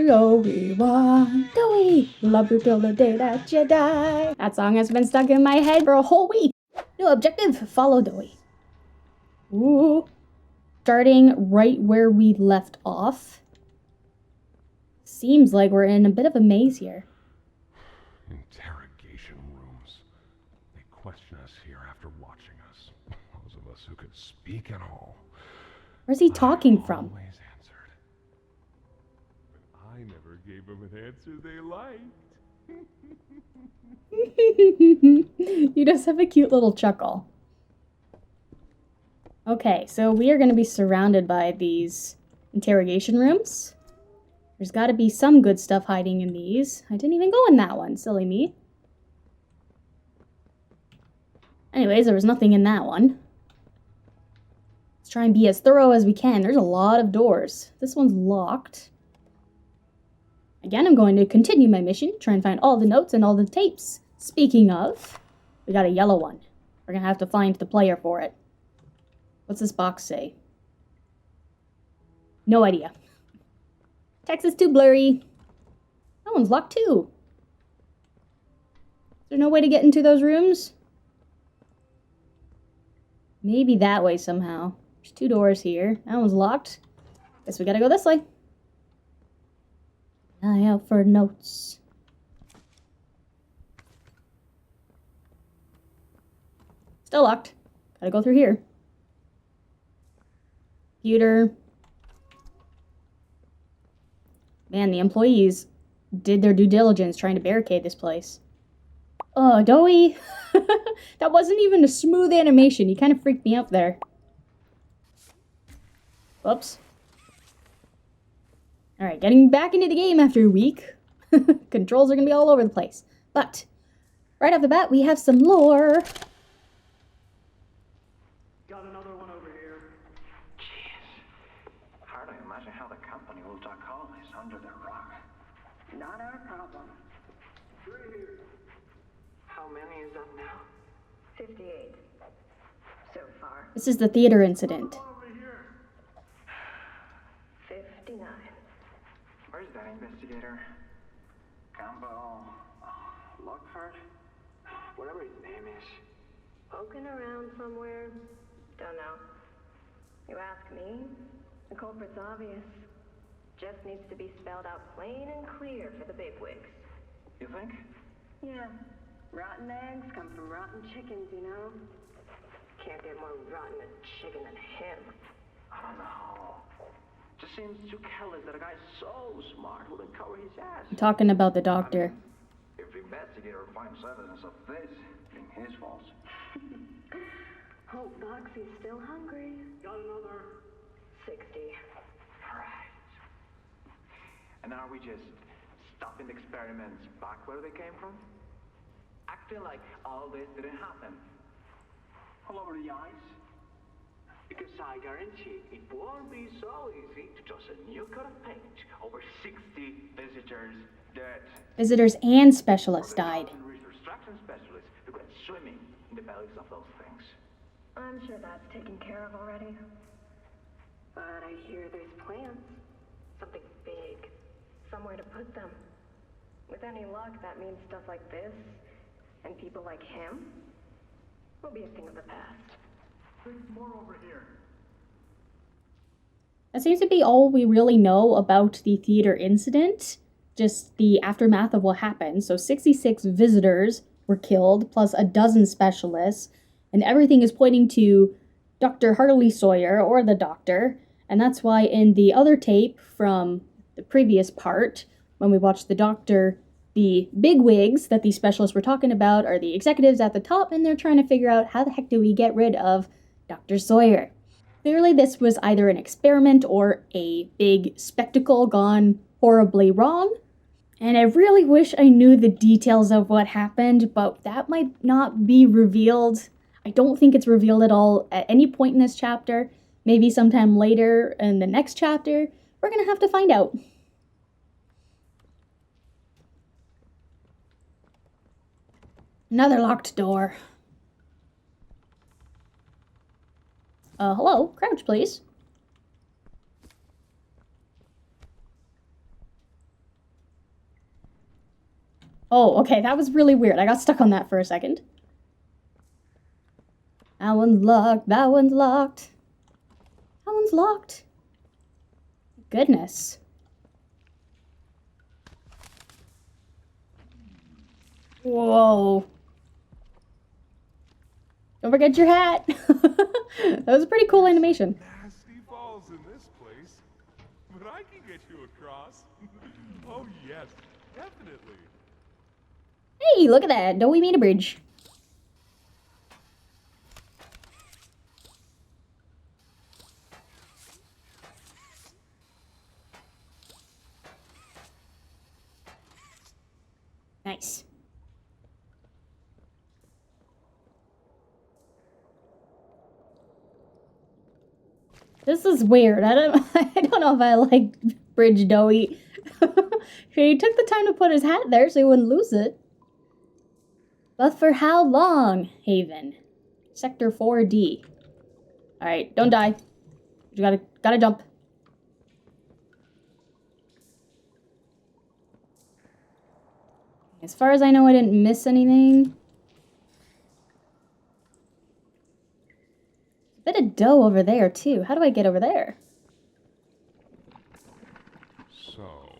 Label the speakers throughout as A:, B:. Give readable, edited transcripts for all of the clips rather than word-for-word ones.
A: the Obi-Wan. Doey, love you till the day that you die. That song has been stuck in my head for a whole week. New objective, follow Doey. Ooh. Starting right where we left off. Seems like we're in a bit of a maze here.
B: Interrogation rooms. They question us here after watching us. Those of us who could speak at all.
A: Where's he talking from?
B: Always answered. But I never gave them an answer they liked.
A: He does have a cute little chuckle. Okay, so we are going to be surrounded by these interrogation rooms. There's got to be some good stuff hiding in these. I didn't even go in that one, silly me. Anyways, there was nothing in that one. Let's try and be as thorough as we can. There's a lot of doors. This one's locked. Again, I'm going to continue my mission, try and find all the notes and all the tapes. Speaking of, we got a yellow one. We're going to have to find the player for it. What's this box say? No idea. Text is too blurry. That one's locked too. Is there no way to get into those rooms? Maybe that way somehow. There's two doors here. That one's locked. Guess we gotta go this way. Eye out for notes. Still locked. Gotta go through here. Computer. Man, the employees did their due diligence trying to barricade this place. Oh, Doey. That wasn't even a smooth animation. You kind of freaked me out there. Whoops. Alright, getting back into the game after a week. Controls are going to be all over the place. But, right off the bat, we have some lore.
C: Got another one over here.
D: Jeez. Hard to imagine how the company will duck all this under the rug.
C: Not our problem. 3 here.
D: How many is that now?
E: 58. So far.
A: This is the theater incident.
C: Over here.
E: 59.
D: Where's that investigator? Campbell? Lockhart? Whatever his name is.
E: Poking around somewhere? Don't know. You ask me? The culprit's obvious. Just needs to be spelled out plain and clear for the bigwigs.
D: You think?
E: Yeah. Rotten eggs come from rotten chickens, you know? Can't get more rotten a chicken than him.
D: I don't know. Just seems too careless that a guy so smart wouldn't cover his ass.
A: I'm talking about the doctor.
D: If the investigator finds evidence of this, it's his fault.
E: Hope Boxy's still hungry.
C: Got another.
E: 60.
D: Right. And are we just stopping the experiments back where they came from? Acting like all this didn't happen.
C: All over the ice.
D: Because I guarantee it won't be so easy to toss a new coat of paint over 60 visitors dead.
A: Visitors and specialists died.
D: Reconstruction specialists who went swimming in the bellies of those things.
E: I'm sure that's taken care of already. But I hear there's plans. Something big. Somewhere to put them. With any luck, that means stuff like this, and people like him, will be a thing of the past.
C: There's more over here.
A: That seems to be all we really know about the theater incident. Just the aftermath of what happened. So 66 visitors were killed, plus a dozen specialists, and everything is pointing to Dr. Harley Sawyer, or the doctor, and that's why in the other tape from the previous part, when we watched the doctor, the bigwigs that these specialists were talking about are the executives at the top, and they're trying to figure out how the heck do we get rid of Dr. Sawyer. Clearly this was either an experiment or a big spectacle gone horribly wrong, and I really wish I knew the details of what happened, but that might not be revealed. I don't think it's revealed at all at any point in this chapter. Maybe sometime later in the next chapter. We're gonna have to find out. Another locked door. Hello? Crouch, please. Oh, okay, that was really weird. I got stuck on that for a second. That one's locked. That one's locked. That one's locked. Goodness. Whoa. Don't forget your hat. That was a pretty cool animation.
B: Nasty falls in this place. But I can get you across. Oh, yes, definitely.
A: Hey, look at that. Don't we mean a bridge? Nice. This is weird. I don't know if I like Bridge Doey. He took the time to put his hat there so he wouldn't lose it. But for how long, Haven? Sector 4D. Alright, don't die. You gotta jump. As far as I know, I didn't miss anything. A bit of dough over there, too. How do I get over there?
B: So,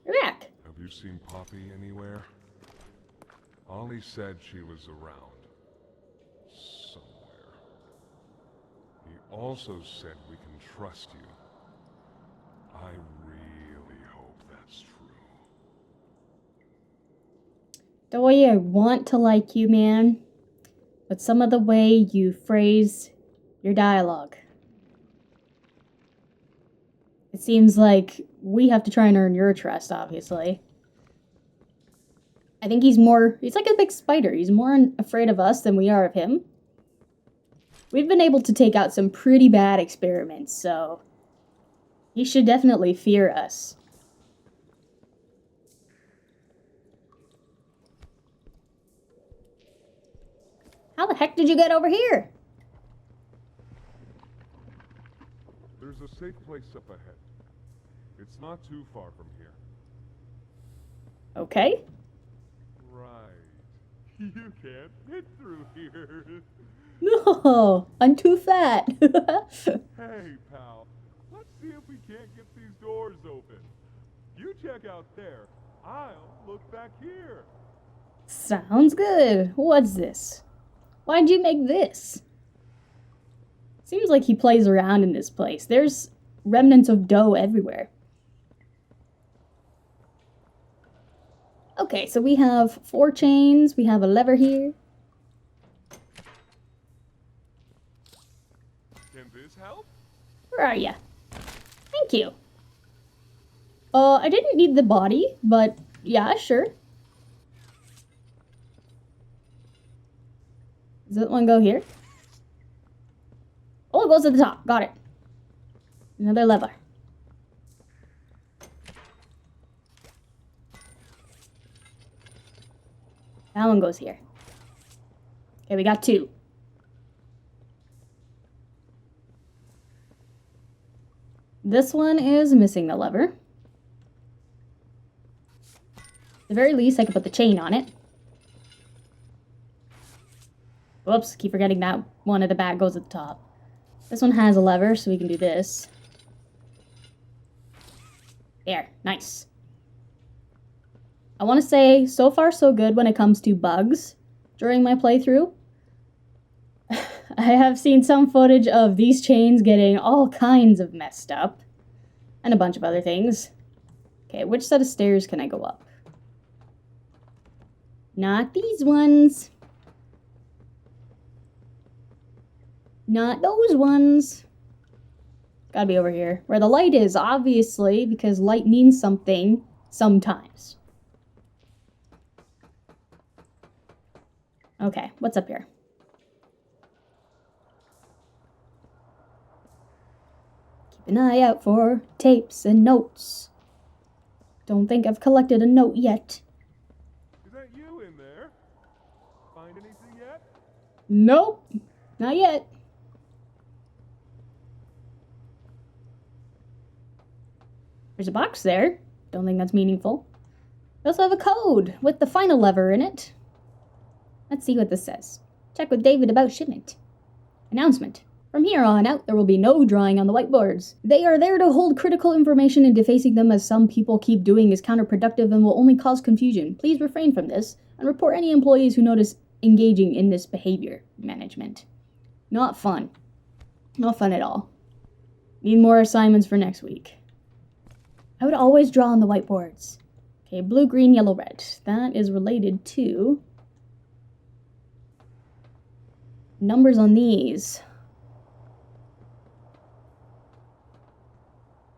A: You're back.
B: have you seen Poppy anywhere? Ollie said she was around. Somewhere. He also said we can trust you. I really hope that's true.
A: Doey, I want to like you, man. But some of the way you phrase your dialogue. It seems like we have to try and earn your trust, obviously. I think he's like a big spider. He's more afraid of us than we are of him. We've been able to take out some pretty bad experiments, so he should definitely fear us. How the heck did you get over here?
B: There's a safe place up ahead. It's not too far from here.
A: Okay.
B: Right. You can't fit through here.
A: No, I'm too fat.
B: Hey, pal. Let's see if we can't get these doors open. You check out there. I'll look back here.
A: Sounds good. What's this? Why'd you make this? Seems like he plays around in this place. There's remnants of dough everywhere. Okay, so we have 4 chains. We have a lever here.
B: Can this help?
A: Where are ya? Thank you. I didn't need the body, but yeah, sure. Does that one go here? Oh, it goes to the top. Got it. Another lever. That one goes here. Okay, we got 2. This one is missing the lever. At the very least, I could put the chain on it. Whoops, keep forgetting that one at the back goes at the top. This one has a lever, so we can do this. There, nice. I want to say, so far so good when it comes to bugs during my playthrough. I have seen some footage of these chains getting all kinds of messed up. And a bunch of other things. Okay, which set of stairs can I go up? Not these ones. Not those ones. Gotta be over here. Where the light is, obviously, because light means something sometimes. Okay, what's up here? Keep an eye out for tapes and notes. Don't think I've collected a note yet.
B: Is that you in there? Find anything yet?
A: Nope, not yet. There's a box there. Don't think that's meaningful. We also have a code with the final lever in it. Let's see what this says. Check with David about shipment. Announcement. From here on out, there will be no drawing on the whiteboards. They are there to hold critical information, and defacing them as some people keep doing is counterproductive and will only cause confusion. Please refrain from this and report any employees who notice engaging in this behavior. Management. Not fun. Not fun at all. Need more assignments for next week. I would always draw on the whiteboards. Okay, blue, green, yellow, red. That is related to numbers on these.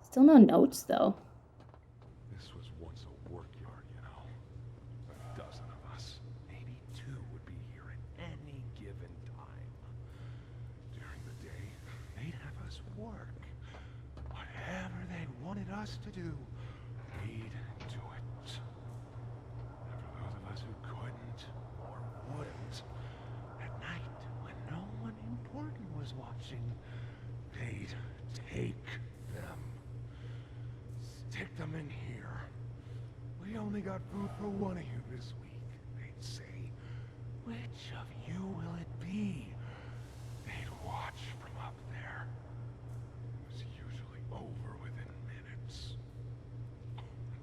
A: Still no notes, though.
B: This was once a work yard, you know. A dozen of us, maybe two, would be here at any given time. During the day, they'd have us work. Whatever they wanted us to do, we'd do it. And for those of us who couldn't or wouldn't, at night, when no one important was watching, they'd take them. Stick them in here. We only got food for one of you this week, they'd say. Which of you will it be? They'd watch from up there. It was usually over within minutes.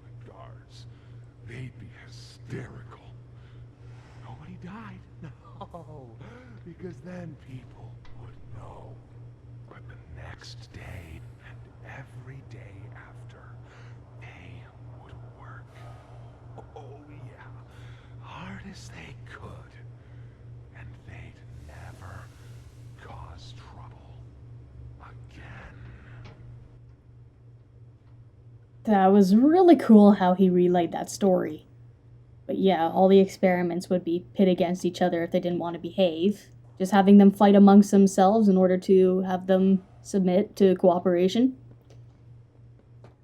B: The guards, they'd be hysterical. Nobody died. No, because then people would know. But the next day and every day after, they would work. Oh yeah, hard as they could. And they'd never cause trouble again.
A: That was really cool how he relayed that story. But yeah, all the experiments would be pit against each other if they didn't want to behave. Just having them fight amongst themselves in order to have them submit to cooperation.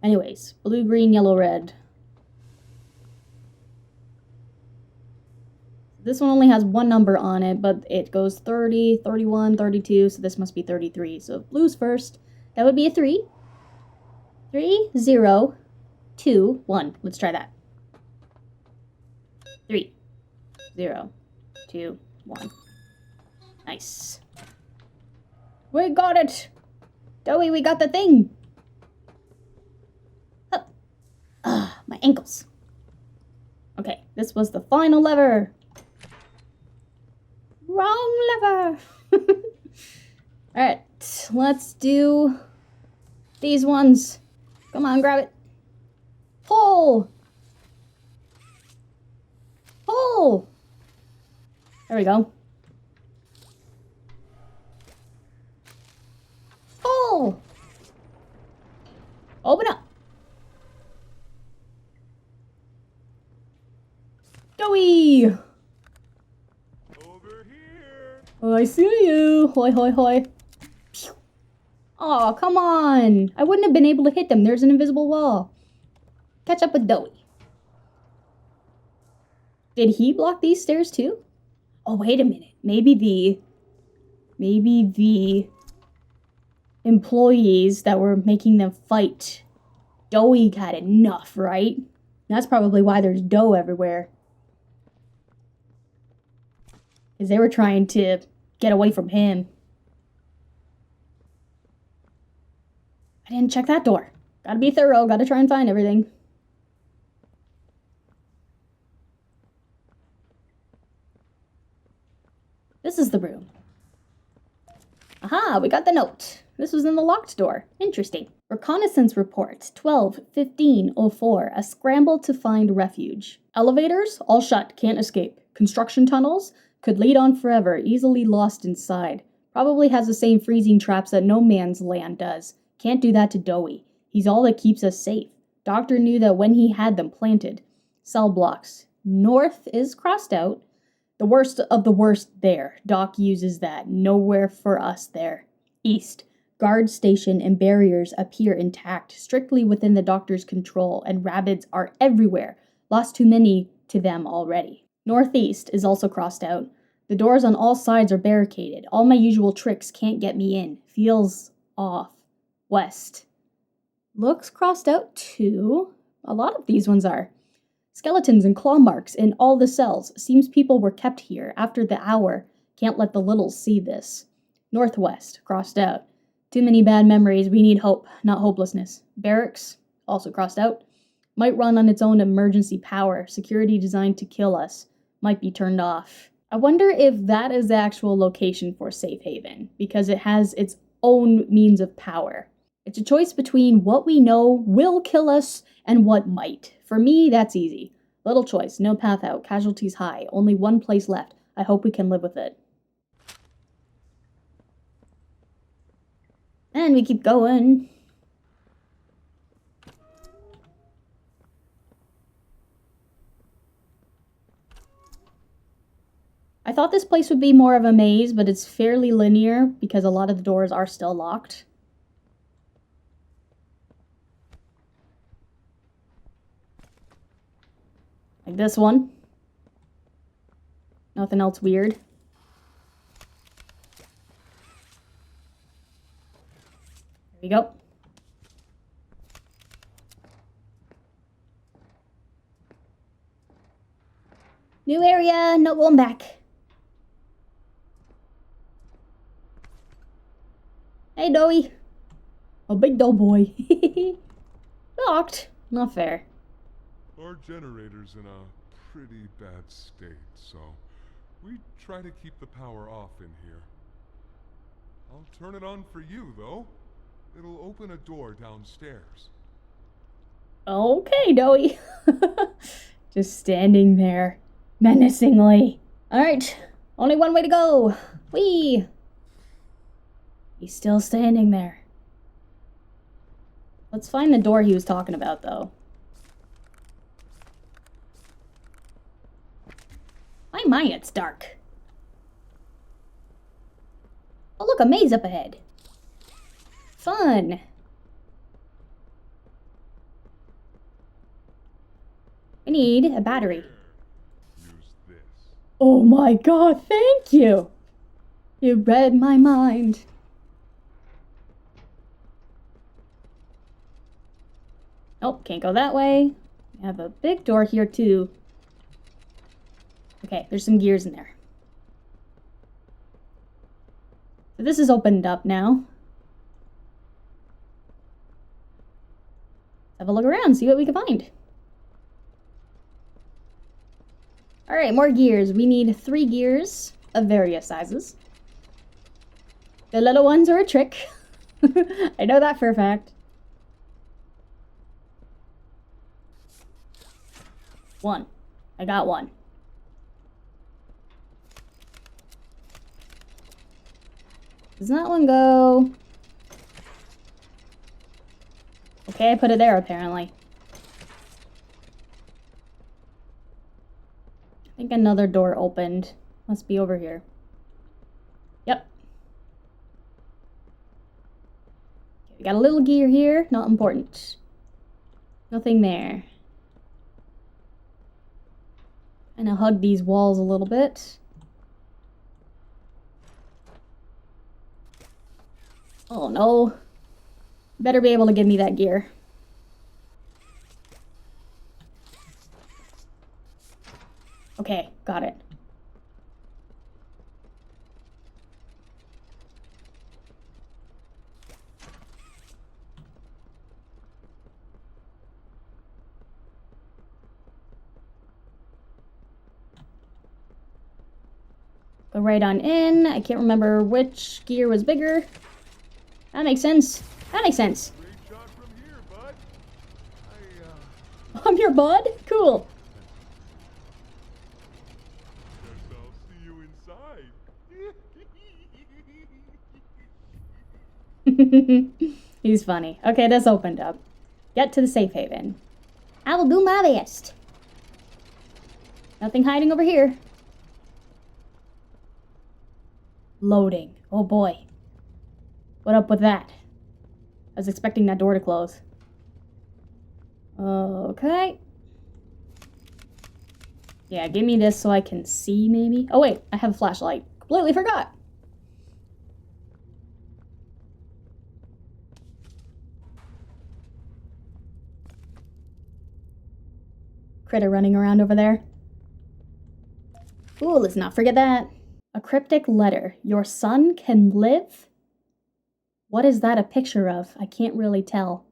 A: Anyways, blue, green, yellow, red. This one only has one number on it, but it goes 30, 31, 32, so this must be 33. So if blue's first, that would be a 3. 3, 0, 2, 1. Let's try that. 3, 0, 2, 1. Nice. We got it! Doey, we got the thing! My ankles. Okay, this was the final lever. Wrong lever! Alright, let's do these ones. Come on, grab it. Pull! Pull! There we go. Pull! Open up. Doey!
B: Over here.
A: Oh, I see you. Hoi, hoi, hoi. Pew. Aw, come on. I wouldn't have been able to hit them. There's an invisible wall. Catch up with Doey. Did he block these stairs too? Oh, wait a minute. Maybe the employees that were making them fight, Doey had enough, right? That's probably why there's dough everywhere. Because they were trying to get away from him. I didn't check that door. Gotta be thorough, gotta try and find everything. This is the room. Aha, we got the note. This was in the locked door. Interesting. Reconnaissance report 12-15-04. A scramble to find refuge. Elevators, all shut, can't escape. Construction tunnels, could lead on forever, easily lost inside. Probably has the same freezing traps that no man's land does. Can't do that to Doey. He's all that keeps us safe. Doctor knew that when he had them planted. Cell blocks. North is crossed out. The worst of the worst there. Doc uses that. Nowhere for us there. East. Guard station and barriers appear intact, strictly within the doctor's control, and rabbits are everywhere. Lost too many to them already. Northeast is also crossed out. The doors on all sides are barricaded. All my usual tricks can't get me in. Feels off. West. Looks crossed out too. A lot of these ones are. Skeletons and claw marks in all the cells. Seems people were kept here after the hour. Can't let the littles see this. Northwest, crossed out. Too many bad memories. We need hope, not hopelessness. Barracks, also crossed out. Might run on its own emergency power. Security designed to kill us. Might be turned off. I wonder if that is the actual location for Safe Haven, because it has its own means of power. It's a choice between what we know will kill us and what might. For me, that's easy. Little choice, no path out, casualties high, only one place left. I hope we can live with it. And we keep going. I thought this place would be more of a maze, but it's fairly linear because a lot of the doors are still locked. Like this one. Nothing else weird. There we go. New area, no going back. Hey, Doey. A big dough boy. Locked. Not fair.
B: Our generator's in a pretty bad state, so we try to keep the power off in here. I'll turn it on for you, though. It'll open a door downstairs.
A: Okay, Doey. Just standing there, menacingly. Alright, only one way to go. Whee! He's still standing there. Let's find the door he was talking about, though. Why am I? It's dark. Oh, look, a maze up ahead. Fun. We need a battery.
B: Use this.
A: Oh my god, thank you! You read my mind. Oh, can't go that way. We have a big door here, too. Okay, there's some gears in there. So this is opened up now. Have a look around, see what we can find. Alright, more gears. We need 3 gears of various sizes. The little ones are a trick. I know that for a fact. 1. I got 1. Does that one go? Okay, I put it there apparently. I think another door opened. Must be over here. Yep. Okay, we got a little gear here. Not important. Nothing there. And I'll hug these walls a little bit. Oh no. Better be able to give me that gear. Okay, got it. Go right on in. I can't remember which gear was bigger. That makes sense. That makes sense.
B: Great shot from here, bud.
A: I'm your bud? Cool.
B: Guess I'll see you inside.
A: He's funny. Okay, this opened up. Get to the safe haven. I will do my best. Nothing hiding over here. Loading. Oh boy. What up with that? I was expecting that door to close. Okay. Yeah, give me this so I can see, maybe. Oh wait, I have a flashlight. Completely forgot. critter running around over there. Ooh, let's not forget that. A cryptic letter. Your son can live? What is that a picture of? I can't really tell.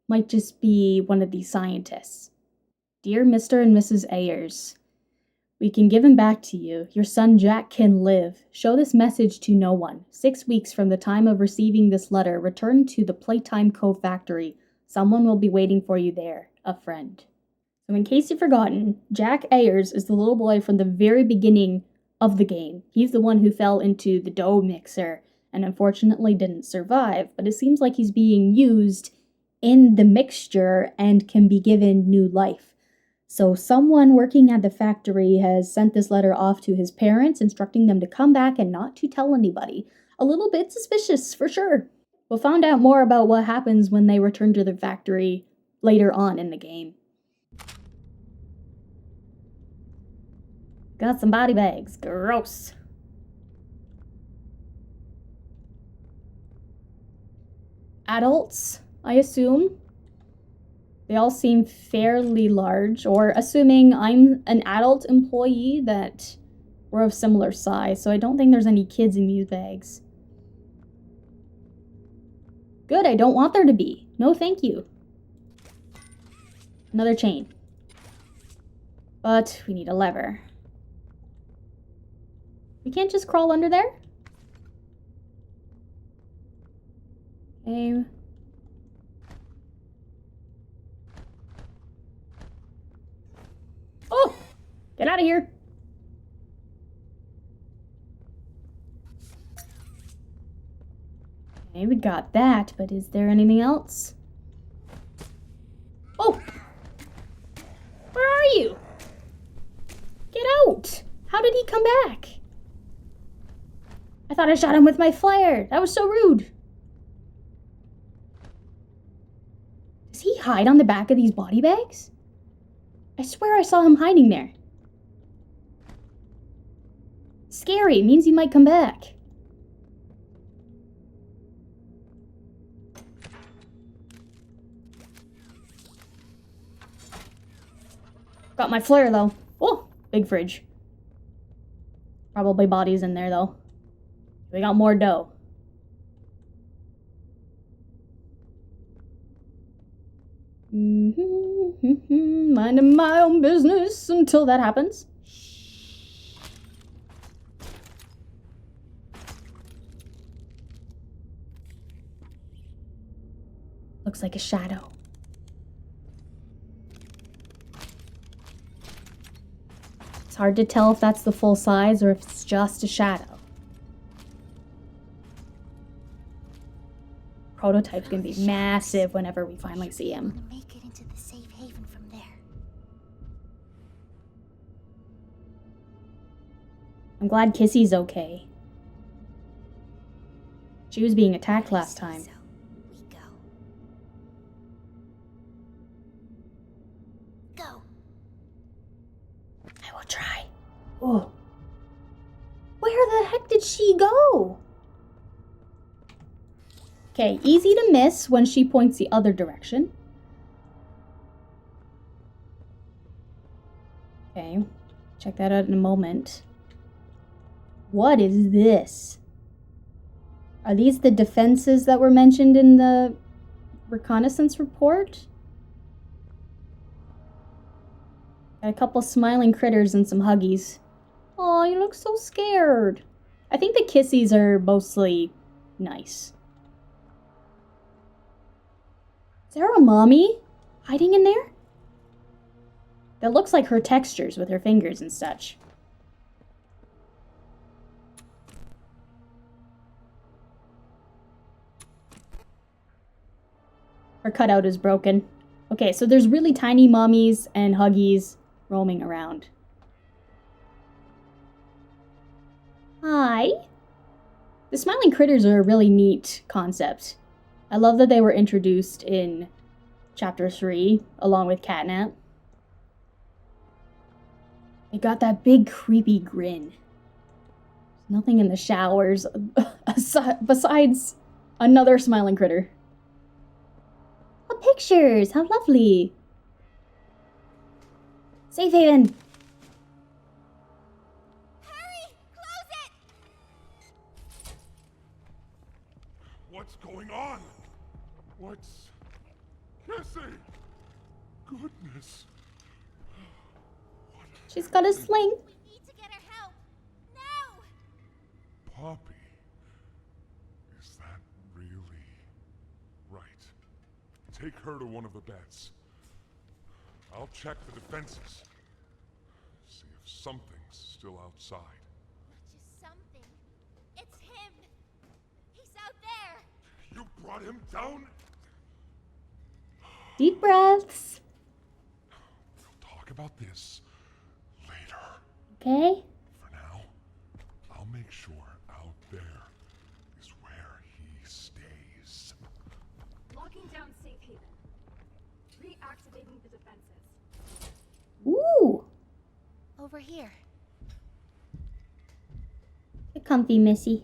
A: Might just be one of these scientists. Dear Mr. and Mrs. Ayers, we can give him back to you. Your son Jack can live. Show this message to no one. 6 weeks from the time of receiving this letter, return to the Playtime Cove factory. Someone will be waiting for you there. A friend. So in case you've forgotten, Jack Ayers is the little boy from the very beginning of the game. He's the one who fell into the dough mixer and unfortunately didn't survive, but it seems like he's being used in the mixture and can be given new life. So someone working at the factory has sent this letter off to his parents, instructing them to come back and not to tell anybody. A little bit suspicious, for sure. We'll find out more about what happens when they return to the factory later on in the game. Got some body bags. Gross. Adults, I assume. They all seem fairly large, or assuming I'm an adult employee that we're of similar size, so I don't think there's any kids in these bags. Good, I don't want there to be. No, thank you. Another chain. But we need a lever. We can't just crawl under there? Okay. Oh! Get out of here! Okay, we got that, but is there anything else? Oh! Where are you? Get out! How did he come back? I thought I shot him with my flare. That was so rude. Does he hide on the back of these body bags? I swear I saw him hiding there. Scary, means he might come back. Got my flare though. Oh, big fridge. Probably bodies in there though. We got more dough. Minding my own business until that happens. Looks like a shadow. It's hard to tell if that's the full size or if it's just a shadow. Prototype's gonna be massive whenever we finally see him.
F: Make it into the safe haven from there.
A: I'm glad Kissy's okay. She was being attacked last time.
F: So we go. Go.
A: I will try. Oh. Where the heck did she go? Okay, easy to miss when she points the other direction. Okay, check that out in a moment. What is this? Are these the defenses that were mentioned in the reconnaissance report? Got a couple smiling critters and some huggies. Aw, you look so scared. I think the Kissies are mostly nice. Is there a mommy hiding in there? That looks like her textures with her fingers and such. Her cutout is broken. Okay, so there's really tiny mommies and huggies roaming around. Hi. The smiling critters are a really neat concept. I love that they were introduced in Chapter 3, along with Catnap. They got that big creepy grin. There's nothing in the showers besides another smiling critter. Oh, pictures! How lovely! Safe haven!
F: Hurry! Close it!
B: What's going on? What's... Kissy! Goodness.
A: She's got a sling.
F: We need to get her help. Now!
B: Poppy. Is that really right? Take her to one of the beds. I'll check the defenses. See if something's still outside.
F: Not just something. It's him. He's out there.
B: You brought him down?
A: Deep breaths.
B: We'll talk about this later.
A: Okay.
B: For now, I'll make sure out there is where he stays.
G: Locking down safe haven. Reactivating the defenses.
A: Ooh.
F: Over here.
A: Get comfy, Missy.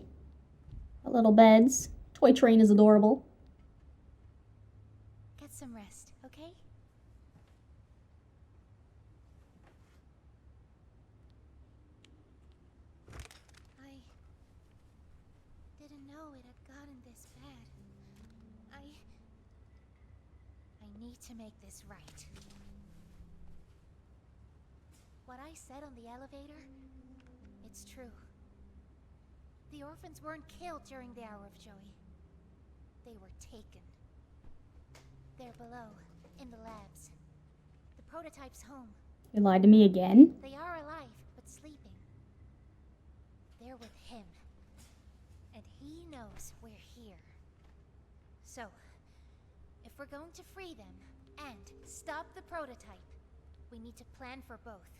A: Got little beds. Toy train is adorable.
F: Get some rest, okay? I didn't know it had gotten this bad. I need to make this right. What I said on the elevator, it's true. The orphans weren't killed during the Hour of Joey. They were taken. They're below, in the labs. The prototype's home.
A: You lied to me again?
F: They are alive, but sleeping. They're with him. And he knows we're here. So, if we're going to free them and stop the prototype, we need to plan for both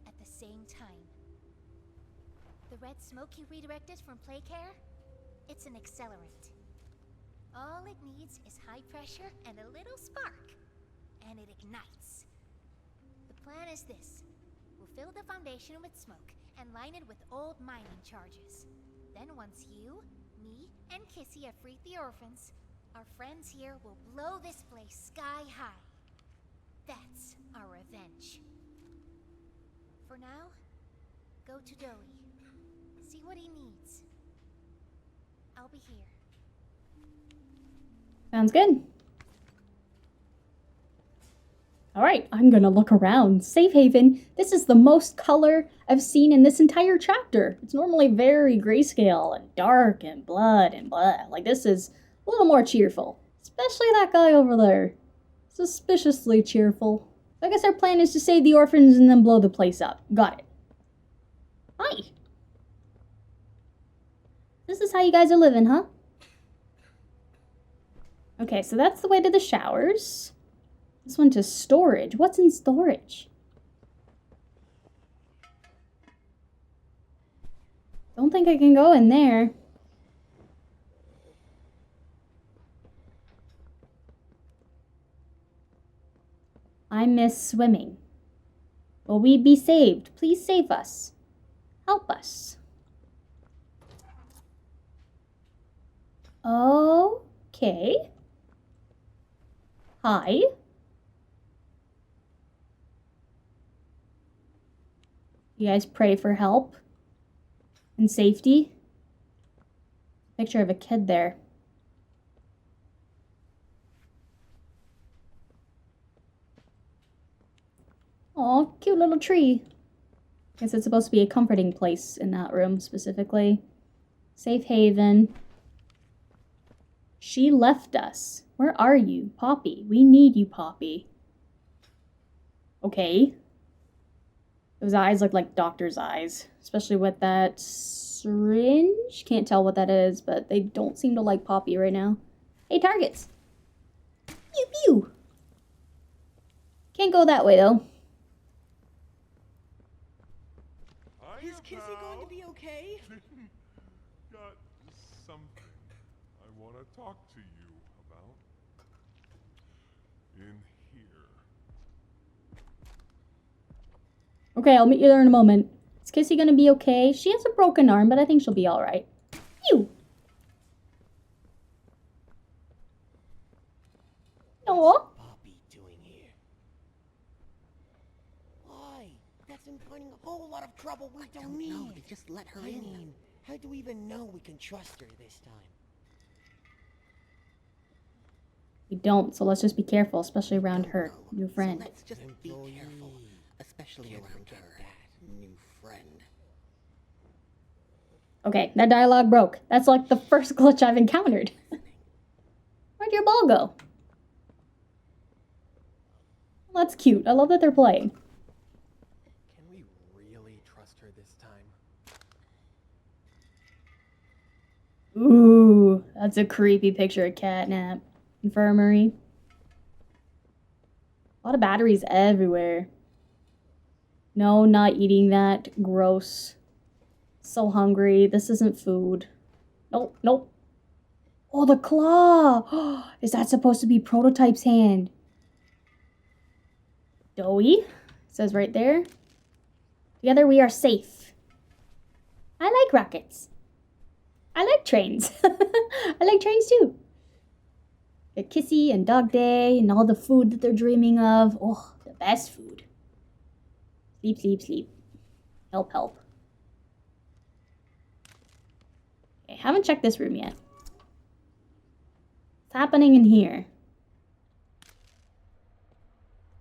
F: at the same time. The red smoke you redirected from Playcare? It's an accelerant. All it needs is high pressure and a little spark, and it ignites. The plan is this. We'll fill the foundation with smoke and line it with old mining charges. Then once you, me, and Kissy have freed the orphans, our friends here will blow this place sky high. That's our revenge. For now, go to Doey. See what he needs. I'll be here.
A: Sounds good. Alright, I'm gonna look around. Safe haven. This is the most color I've seen in this entire chapter. It's normally very grayscale and dark and blood and blah. Like, this is a little more cheerful. Especially that guy over there. Suspiciously cheerful. I guess our plan is to save the orphans and then blow the place up. Got it. Hi. This is how you guys are living, huh? Okay, so that's the way to the showers. This one to storage. What's in storage? Don't think I can go in there. I miss swimming. Will we be saved? Please save us. Help us. Okay. Hi. You guys pray for help and safety. Picture of a kid there. Aw, cute little tree. Guess it's supposed to be a comforting place in that room specifically. Safe haven. She left us. Where are you, Poppy? We need you, Poppy. Okay. Those eyes look like doctor's eyes, especially with that syringe. Can't tell what that is, but they don't seem to like Poppy right now. Hey, targets. Pew pew. Can't go that way though.
H: Is Kissy going to be okay?
B: Got something I want to talk to you about. In here.
A: Okay, I'll meet you there in a moment. Is Kissy gonna be okay? She has a broken arm, but I think she'll be alright. Pew! Aww.
H: Poppy doing here? Why?
I: in finding a whole lot of trouble we don't need.
J: No, they just let her
I: I
J: in.
I: mean, how do we even know we can trust her this time?
A: We don't, so let's just be careful, especially around her new friend.
J: So let's just be careful, especially around her new friend.
A: Okay, that dialogue broke. That's like the first glitch I've encountered. Where'd your ball go? Well, that's cute. I love that they're playing.
I: Can we really trust her this time?
A: Ooh, that's a creepy picture of Catnap. Infirmary. A lot of batteries everywhere. No, not eating that. Gross. So hungry. This isn't food. Nope, nope. Oh, the claw! Is that supposed to be Prototype's hand? Doey. Says right there. Together we are safe. I like rockets. I like trains. I like trains too. Get Kissy and Dog Day and all the food that they're dreaming of. Oh, the best food. Sleep, sleep, sleep. Help, help. Okay, haven't checked this room yet. What's happening in here?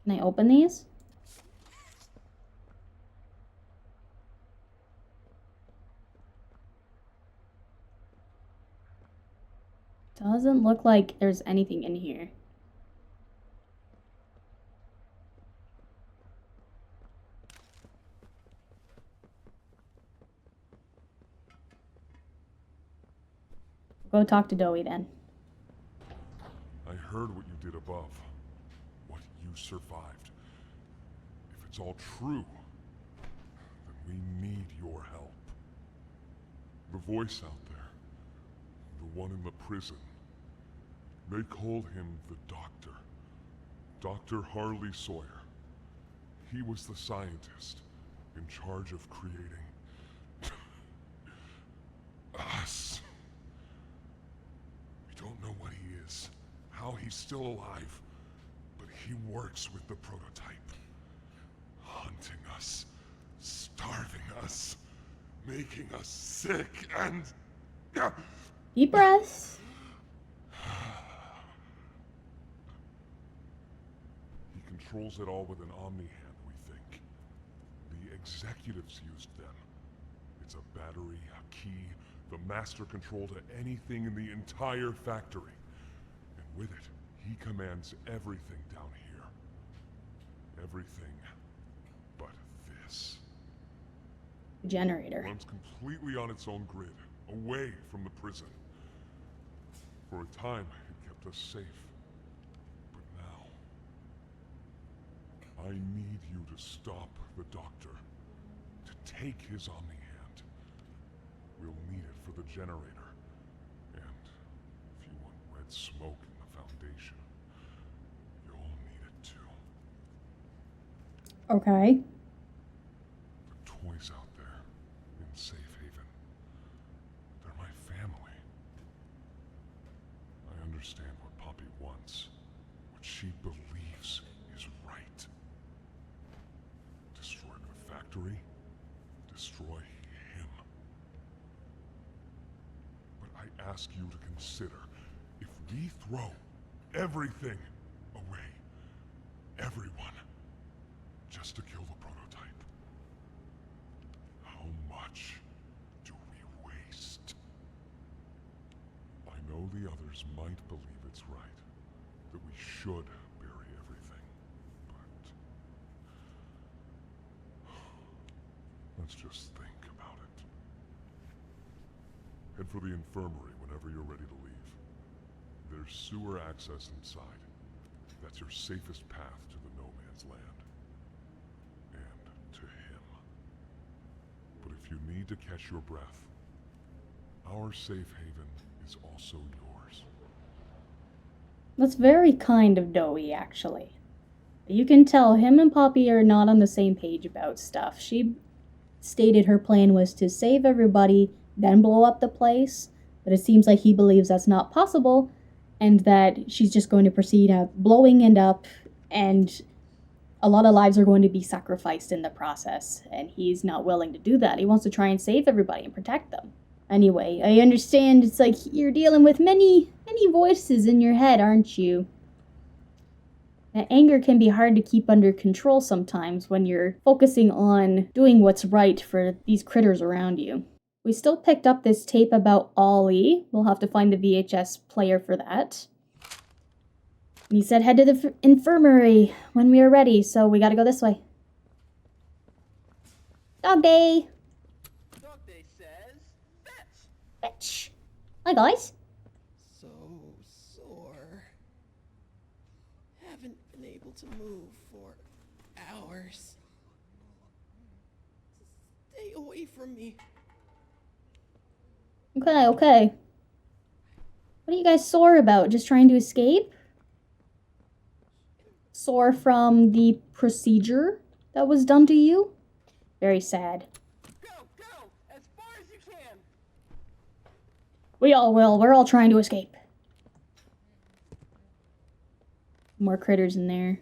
A: Can I open these? Doesn't look like there's anything in here. Go talk to Doey then.
B: I heard what you did above. What you survived. If it's all true, then we need your help. The voice out there, the one in the prison, they called him the Doctor. Dr. Harley Sawyer. He was the scientist in charge of creating us. We don't know what he is, how he's still alive, but he works with the prototype. Hunting us, starving us, making us sick, and...
A: Deep breaths.
B: He controls it all with an Omni-hand, we think. The executives used them. It's a battery, a key, the master control to anything in the entire factory. And with it, he commands everything down here. Everything but this.
A: Generator.
B: Runs completely on its own grid, away from the prison. For a time, it kept us safe. But now, I need you to stop the Doctor. To take his Omni-hand. We'll need it for the generator. And if you want red smoke in the Foundation, you'll need it too.
A: Okay.
B: The toys out there in Safe Haven, they're my family. I understand what Poppy wants, what she believes is right. Destroy the factory, destroy him. But I ask you to consider, if we throw everything away, everyone, just to kill the prototype, how much do we waste? I know the others might believe it's right, that we should bury everything, but let's just think about it. Head for the infirmary whenever you're ready to leave. There's sewer access inside. That's your safest path to the No Man's Land. And to him. But if you need to catch your breath, our safe haven is also yours.
A: That's very kind of Doey, actually. You can tell him and Poppy are not on the same page about stuff. She stated her plan was to save everybody, then blow up the place. But it seems like he believes that's not possible, and that she's just going to proceed at blowing it up and a lot of lives are going to be sacrificed in the process, and he's not willing to do that. He wants to try and save everybody and protect them. Anyway, I understand it's like you're dealing with many voices in your head, aren't you? And anger can be hard to keep under control sometimes when you're focusing on doing what's right for these critters around you. We still picked up this tape about Ollie. We'll have to find the VHS player for that. And he said head to the infirmary when we are ready, so we gotta go this way. Dog day!
I: Dog day says fetch!
A: Fetch! Hi guys!
J: So sore. Haven't been able to move for hours. Stay away from me.
A: Okay. What are you guys sore about? Just trying to escape? Sore from the procedure that was done to you? Very sad.
I: Go! As far as you can!
A: We all will. We're all trying to escape. More critters in there.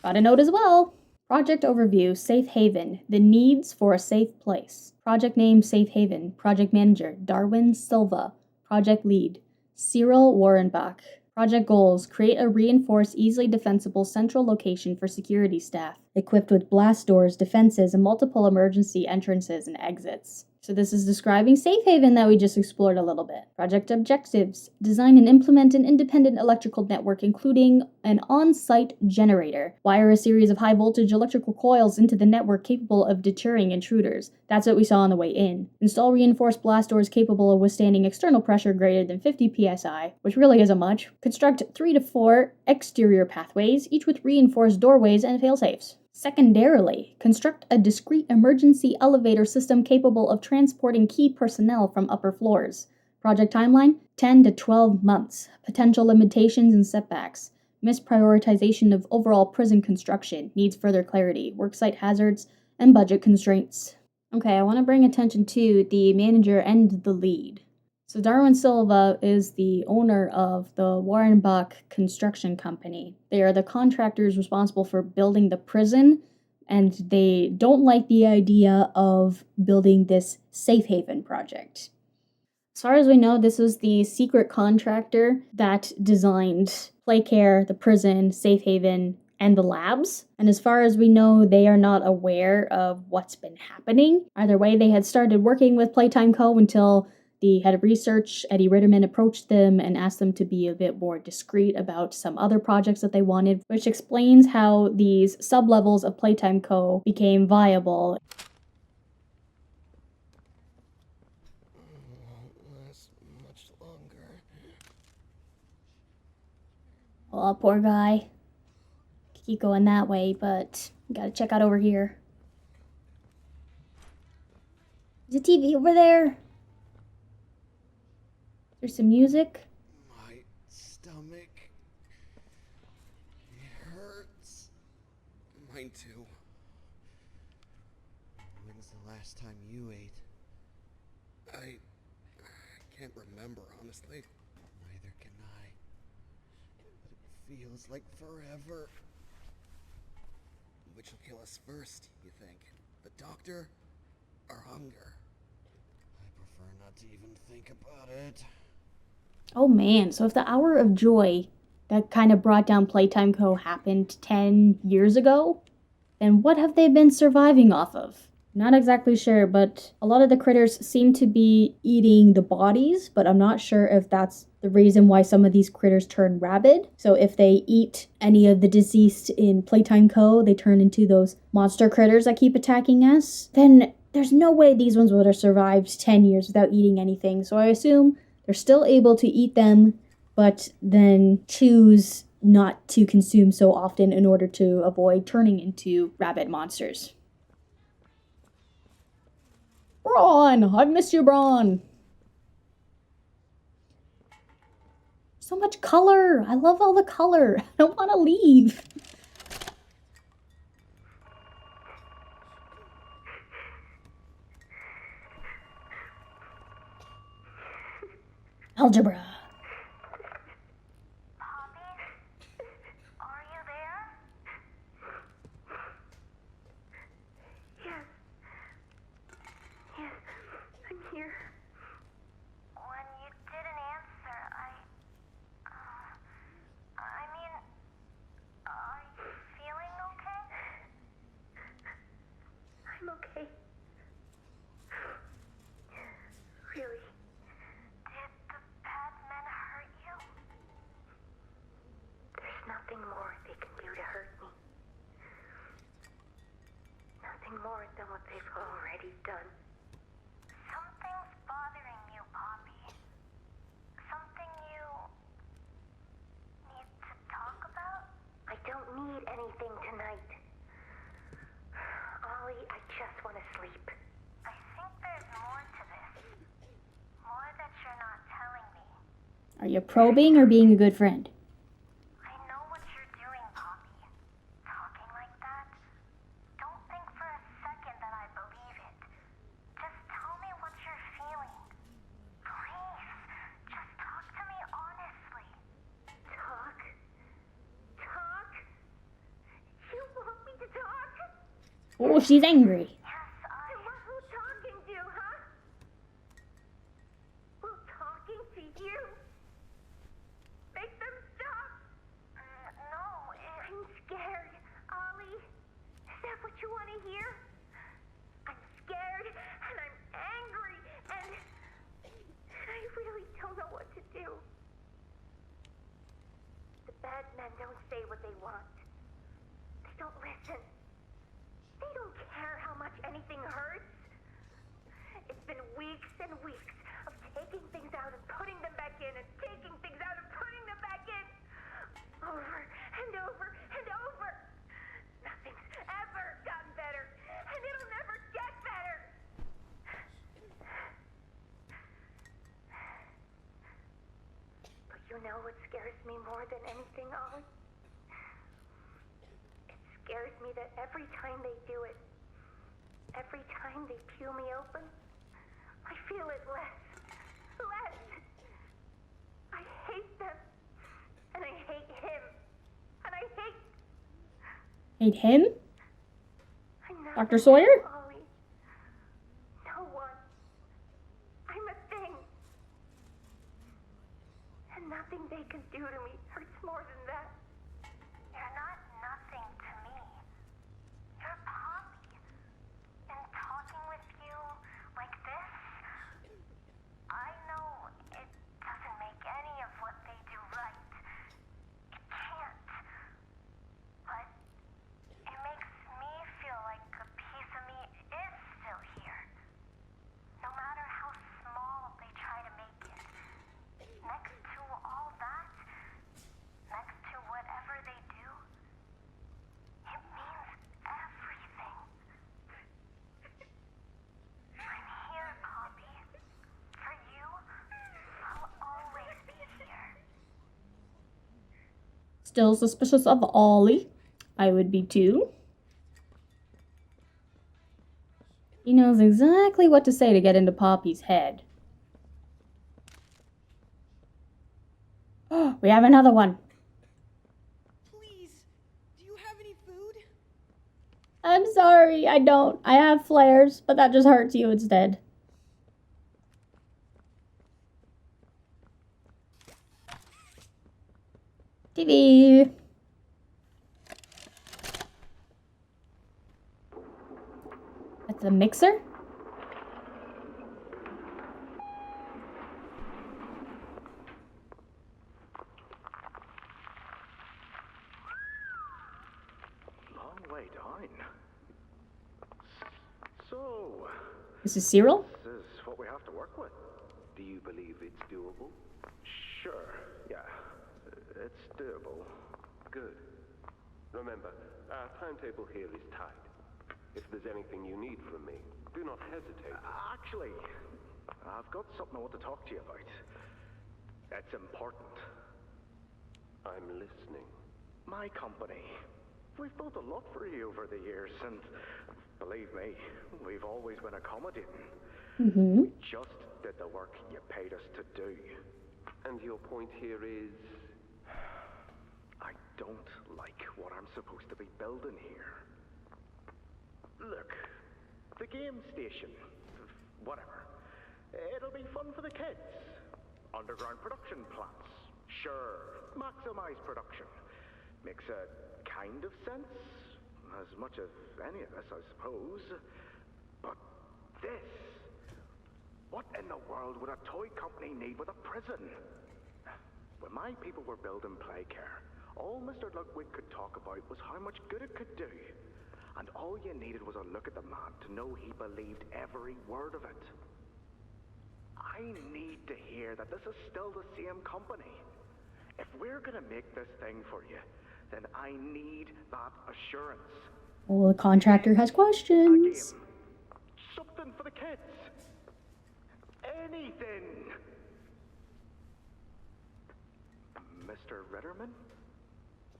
A: Got a note as well. Project overview, Safe Haven. The needs for a safe place. Project name, Safe Haven. Project manager, Darwin Silva. Project lead, Cyril Warrenbach. Project goals, create a reinforced, easily defensible central location for security staff, equipped with blast doors, defenses, and multiple emergency entrances and exits. So this is describing Safe Haven that we just explored a little bit. Project objectives, design and implement an independent electrical network including an on-site generator. Wire a series of high-voltage electrical coils into the network capable of deterring intruders. That's what we saw on the way in. Install reinforced blast doors capable of withstanding external pressure greater than 50 psi, which really isn't much. Construct 3 to 4 exterior pathways, each with reinforced doorways and failsafes. Secondarily, construct a discrete emergency elevator system capable of transporting key personnel from upper floors. Project timeline, 10 to 12 months. Potential limitations and setbacks. Misprioritization of overall prison construction. Needs further clarity. Worksite hazards and budget constraints. Okay, I want to bring attention to the manager and the lead. So Darwin Silva is the owner of the Warrenbach Construction Company. They are the contractors responsible for building the prison, and they don't like the idea of building this safe haven project. As far as we know, this was the secret contractor that designed Playcare, the prison, safe haven, and the labs. And as far as we know, they are not aware of what's been happening. Either way, they had started working with Playtime Co. until the head of research, Eddie Ritterman, approached them and asked them to be a bit more discreet about some other projects that they wanted, which explains how these sub-levels of Playtime Co. became viable.
J: Won't last much longer.
A: Oh, poor guy. Keep going that way, but gotta check out over here. There's a TV over there. There's some music.
J: My stomach. It hurts. Mine too. When's the last time you ate? I can't remember, honestly. Neither can I. But it feels like forever. Which will kill us first, you think? The doctor or hunger? I prefer not to even think about it.
A: Oh man, so if the Hour of Joy that kind of brought down Playtime Co. happened 10 years ago, then what have they been surviving off of? Not exactly sure, but a lot of the critters seem to be eating the bodies, but I'm not sure if that's the reason why some of these critters turn rabid. So if they eat any of the deceased in Playtime Co., they turn into those monster critters that keep attacking us, then there's no way these ones would have survived 10 years without eating anything. So I assume they're still able to eat them, but then choose not to consume so often in order to avoid turning into rabid monsters. Braun! I've missed you, Braun! So much color! I love all the color! I don't want to leave! Algebra.
E: Poppy? Are you there?
A: Are you probing or being a good friend?
F: I know what you're doing, Poppy. Talking like that. Don't think for a second that I believe it. Just tell me what you're feeling. Please, just talk to me honestly.
E: Talk? Talk? You want me to talk?
A: Oh, she's angry.
E: What will talking do, huh? Will talking to you make them stop?
F: No,
E: I'm scared, Ollie. Is that what you want to hear? I'm scared, and I'm angry, and I really don't know what to do. The bad men don't say what they want. They don't listen. They don't care how much anything hurts. It's been weeks and weeks of taking things out and putting them back in, and taking things out and putting them back in. Over and over and over. Nothing's ever gotten better, and it'll never get better. But you know what scares me more than anything, Ollie? It scares me that every time they do it, every time they peel me open, I feel it less. Less. I hate them. And I hate him. And I hate...
A: Hate him?
E: I'm
A: Dr. Sawyer?
E: Ollie. No one. I'm a thing. And nothing they can do to me hurts more than that.
F: you're not nothing to me. You're Poppy. And talking with you like this, I know it doesn't make any of what they do right. It can't. But it makes me feel like a piece of me is still here. No matter how small they try to make it. Next to all that, next to whatever they do, it means everything. I'm here, Poppy. For you, I'll always be here.
A: Still suspicious of Ollie. I would be too. He knows exactly what to say to get into Poppy's head. Oh, we have another one.
H: Please, do you have any food?
A: I'm sorry, I don't. I have flares, but that just hurts you instead. TV. That's a mixer?
D: Long way down. So,
A: This is Cyril?
D: this is what we have to work with. Do you believe it's doable? Sure, yeah. It's doable.
B: Good. Remember, our timetable here is tight. If there's anything you need from me, do not hesitate.
D: Actually, I've got something I want to talk to you about. It's important.
B: I'm listening.
D: My company. We've built a lot for you over the years, and believe me, we've always been accommodating.
A: Mm-hmm.
D: We just did the work you paid us to do.
B: And your point here is...
D: I don't like what I'm supposed to be building here. Look, the game station, whatever. It'll be fun for the kids. Underground production plants. Sure, maximize production. Makes a kind of sense. As much as any of this, I suppose. But this... What in the world would a toy company need with a prison? When my people were building Playcare, all Mr. Ludwig could talk about was how much good it could do. And all you needed was a look at the man to know he believed every word of it. I need to hear that this is still the same company. If we're gonna make this thing for you, then I need that assurance.
A: Well, the contractor has
D: A
A: questions.
D: game. Something for the kids. Anything. Mr. Redderman?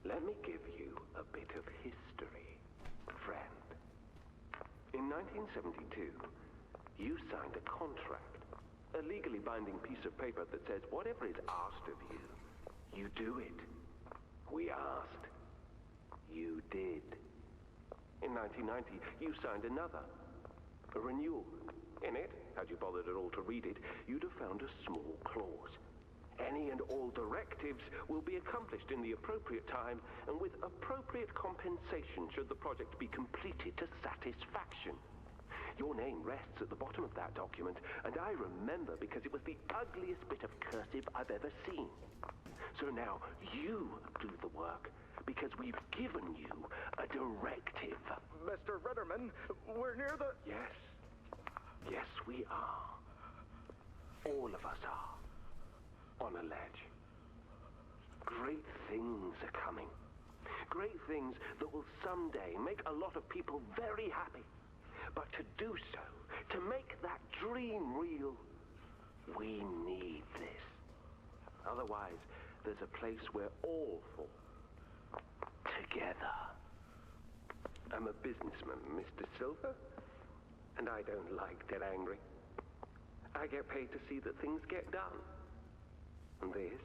D: Let me give you a bit of history, friend. In 1972, you signed a contract, a legally binding piece of paper that says whatever is asked of you, you do it. We asked. You did. In 1990, you signed another, a renewal. In it, had you bothered at all to read it, you'd have found a small clause. Any and all directives will be accomplished in the appropriate time and with appropriate compensation should the project be completed to satisfaction. Your name rests at the bottom of that document, and I remember because it was the ugliest bit of cursive I've ever seen. So now you do the work, because we've given you a directive. Mr. Redderman, we're near the... Yes. Yes, we are. All of us are. On a ledge. Great things are coming. Great things that will someday make a lot of people very happy. But to do so, to make that dream real, we need this. Otherwise, there's a place we're all for. Together. I'm a businessman, Mr. Silver, and I don't like to get angry. I get paid to see that things get done. And this,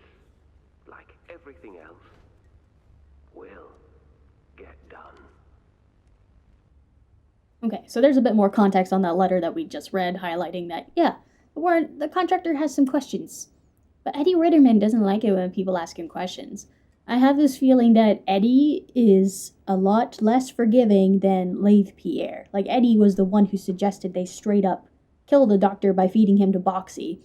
D: like everything else, will get done.
A: Okay, so there's a bit more context on that letter that we just read, highlighting that, yeah, the contractor has some questions. But Eddie Ritterman doesn't like it when people ask him questions. I have this feeling that Eddie is a lot less forgiving than Lathe Pierre. Like, Eddie was the one who suggested they straight up kill the doctor by feeding him to Boxy.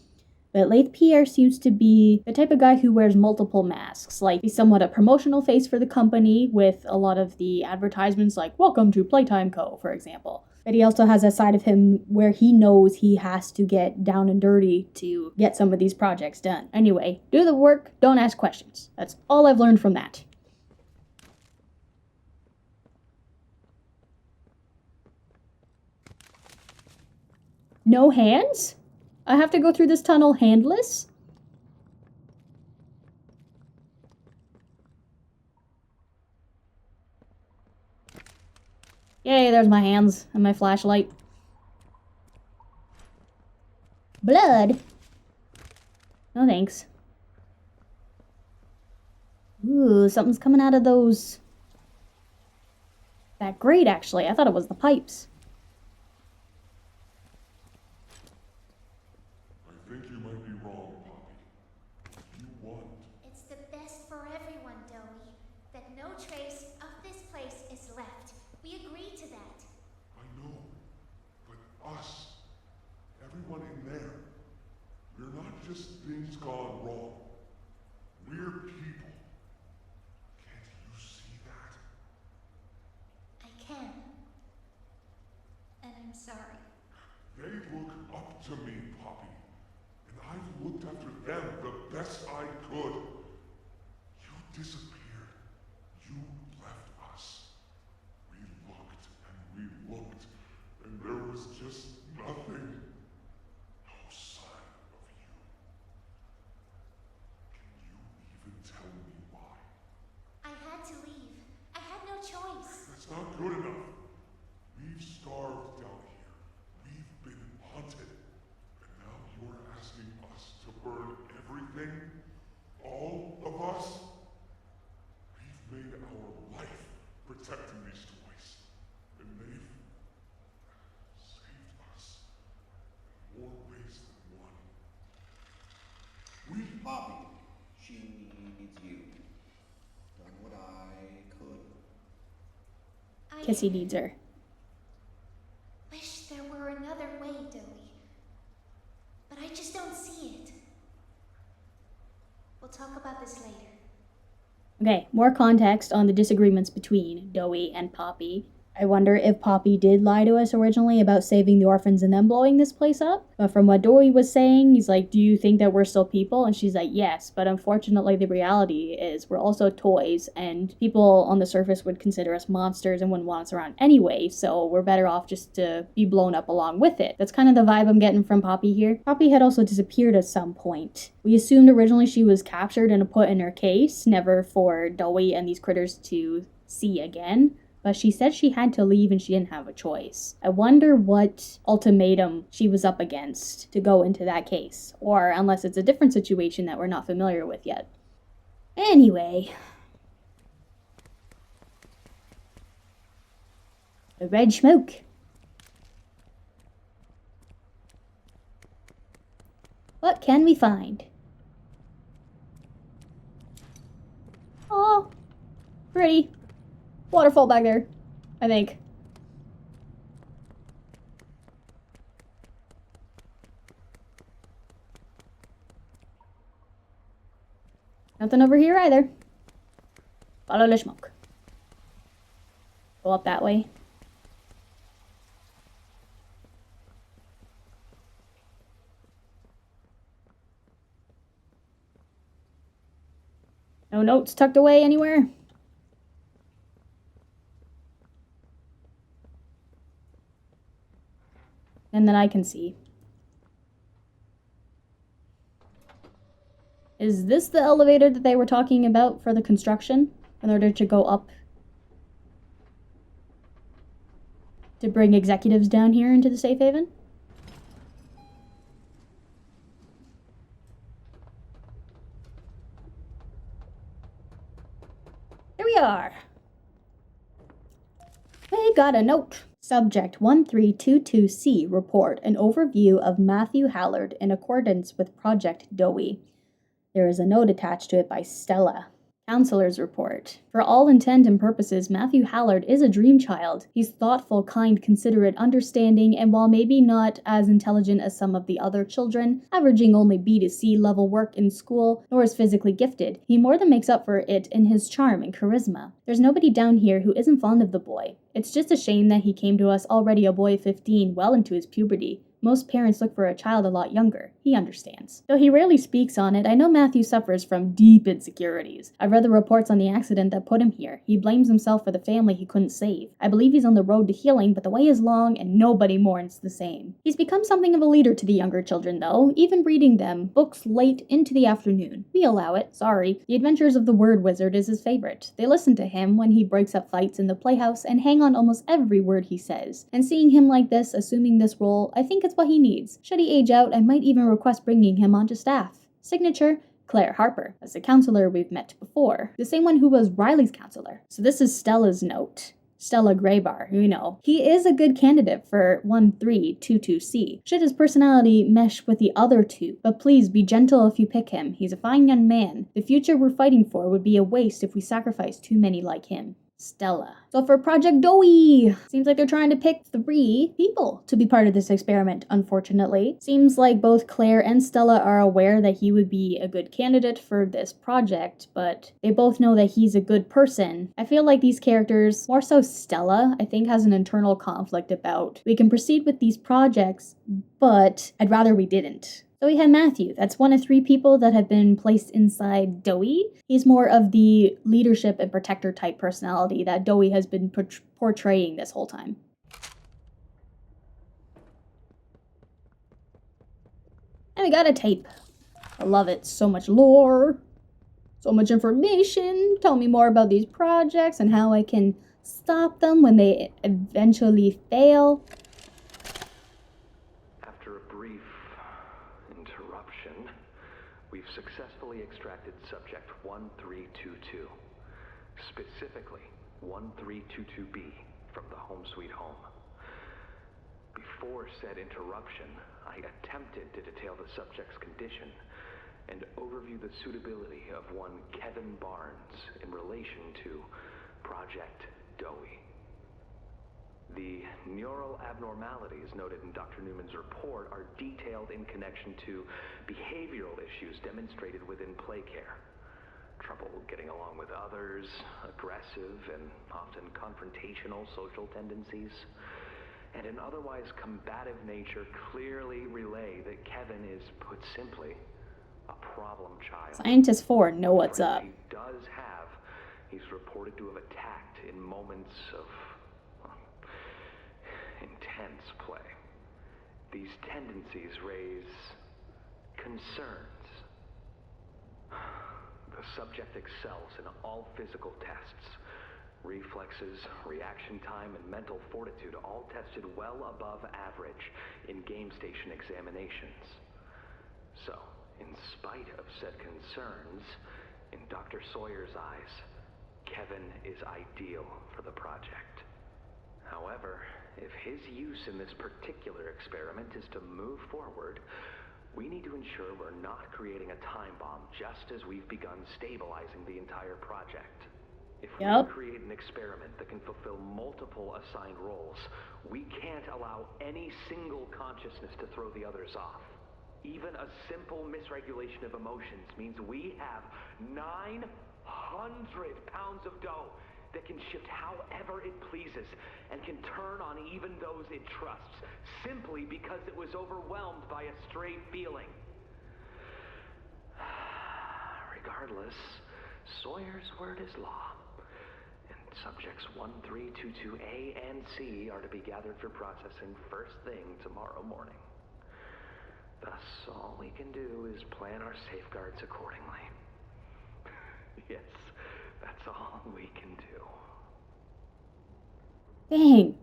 A: But Lathe Pierre seems to be the type of guy who wears multiple masks. Like, he's somewhat a promotional face for the company, with a lot of the advertisements like, "Welcome to Playtime Co., for example. But he also has a side of him where he knows he has to get down and dirty to get some of these projects done. Anyway, do the work, don't ask questions. That's all I've learned from that. No hands? I have to go through this tunnel handless? Yay, there's my hands and my flashlight. Blood? No thanks. Ooh, something's coming out of those... That grate, actually. I thought it was the pipes.
B: I think you might be wrong, Poppy. You want...
F: It's the best for everyone, Doey. That no trace of this place is left. We agreed to that.
B: I know, but us, everyone in there, we're not just things gone wrong. We're people. Can't you see that?
F: I can. And I'm sorry.
B: They look up to me, Poppy, and I've looked after them the best I could. You disappeared. You left us. We looked and we looked, and there was just nothing. No sign of you. Can you even tell me why?
F: I had to leave. I had no choice.
B: That's not good enough. We've starved down here. We've been hunted. And now you're asking us to burn everything? All of us? We've made our life protecting these toys. And they've saved us in more ways than one. We...
J: Poppy, she needs you. Done what I could.
A: Kissy needs her.
F: Wish there were another way, Doey. But I just don't see it. We'll talk about this later.
A: Okay, more context on the disagreements between Doey and Poppy. I wonder if Poppy did lie to us originally about saving the orphans and then blowing this place up. But from what Doey was saying, he's like, do you think that we're still people? And she's like, yes, but unfortunately the reality is we're also toys, and people on the surface would consider us monsters and wouldn't want us around anyway, so we're better off just to be blown up along with it. That's kind of the vibe I'm getting from Poppy here. Poppy had also disappeared at some point. We assumed originally she was captured and put in her case, never for Doey and these critters to see again. But she said she had to leave and she didn't have a choice. I wonder what ultimatum she was up against to go into that case. Or unless it's a different situation that we're not familiar with yet. Anyway. The red smoke. What can we find? Oh, pretty. Waterfall back there, I think. Nothing over here either. Follow the smoke. Go up that way. No notes tucked away anywhere? And then I can see. Is this the elevator that they were talking about for the construction? In order to go up? To bring executives down here into the safe haven? Here we are. We got a note. Subject 1322C report an overview of Matthew Hallard in accordance with Project Doey. There is a note attached to it by Stella. Counselor's report. For all intent and purposes, Matthew Hallard is a dream child. He's thoughtful, kind, considerate, understanding, and while maybe not as intelligent as some of the other children, averaging only B to C level work in school, nor is physically gifted, he more than makes up for it in his charm and charisma. There's nobody down here who isn't fond of the boy. It's just a shame that he came to us already a boy of 15, well into his puberty. Most parents look for a child a lot younger. He understands. Though he rarely speaks on it, I know Matthew suffers from deep insecurities. I've read the reports on the accident that put him here. He blames himself for the family he couldn't save. I believe he's on the road to healing, but the way is long and nobody mourns the same. He's become something of a leader to the younger children, though, even reading them books late into the afternoon. We allow it, sorry. The Adventures of the Word Wizard is his favorite. They listen to him when he breaks up fights in the playhouse and hang on almost every word he says. And seeing him like this, assuming this role, I think it's what he needs. Should he age out, I might even request bringing him onto staff. Signature, Claire Harper. That's the counselor we've met before. The same one who was Riley's counselor. So this is Stella's note. Stella Graybar, you know. He is a good candidate for 1322C. Should his personality mesh with the other two, but please be gentle if you pick him. He's a fine young man. The future we're fighting for would be a waste if we sacrifice too many like him. Stella. So for Project Doey, seems like they're trying to pick 3 people to be part of this experiment, unfortunately. Seems like both Claire and Stella are aware that he would be a good candidate for this project, but they both know that he's a good person. I feel like these characters, more so Stella, I think has an internal conflict about, we can proceed with these projects, but I'd rather we didn't. So we had Matthew. That's one of 3 people that have been placed inside Doey. He's more of the leadership and protector type personality that Doey has been portraying this whole time. And we got a tape. I love it. So much lore. So much information. Tell me more about these projects and how I can stop them when they eventually fail.
D: We've successfully extracted subject 1322, specifically 1322B, from the home sweet home. Before said interruption, I attempted to detail the subject's condition and overview the suitability of one Kevin Barnes in relation to Project Doey. The neural abnormalities noted in Dr. Newman's report are detailed in connection to behavioral issues demonstrated within play care. trouble getting along with others, aggressive and often confrontational social tendencies, and an otherwise combative nature clearly relay that Kevin is, put simply, a problem child.
A: Scientists 4 know what's up.
D: He does have, he's reported to have attacked in moments of intense play. These tendencies raise concerns. The subject excels in all physical tests. Reflexes, reaction time, and mental fortitude all tested well above average in game station examinations. So, in spite of said concerns, in Dr. Sawyer's eyes, Kevin is ideal for the project. However, if his use in this particular experiment is to move forward, we need to ensure we're not creating a time bomb just as we've begun stabilizing the entire project. If we create an experiment that can fulfill multiple assigned roles, we can't allow any single consciousness to throw the others off. Even a simple misregulation of emotions means we have 900 pounds of dough that can shift however it pleases and can turn on even those it trusts, simply because it was overwhelmed by a stray feeling. Regardless, Sawyer's word is law, and subjects 1322A and C are to be gathered for processing first thing tomorrow morning. Thus, all we can do is plan our safeguards accordingly. Yes, that's all we can do.
A: Dang.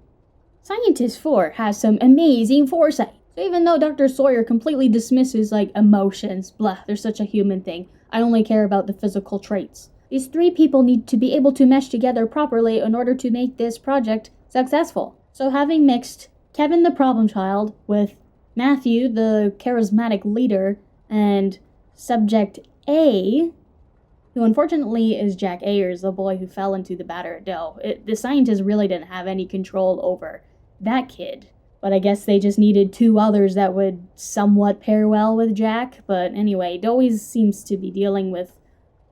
A: Scientist 4 has some amazing foresight. So even though Dr. Sawyer completely dismisses, like, emotions, blah, they're such a human thing, I only care about the physical traits. These 3 people need to be able to mesh together properly in order to make this project successful. So having mixed Kevin the problem child with Matthew the charismatic leader and Subject A, who unfortunately is Jack Ayers, the boy who fell into the battered dough. The scientists really didn't have any control over that kid. But I guess they just needed 2 others that would somewhat pair well with Jack. But anyway, Doey seems to be dealing with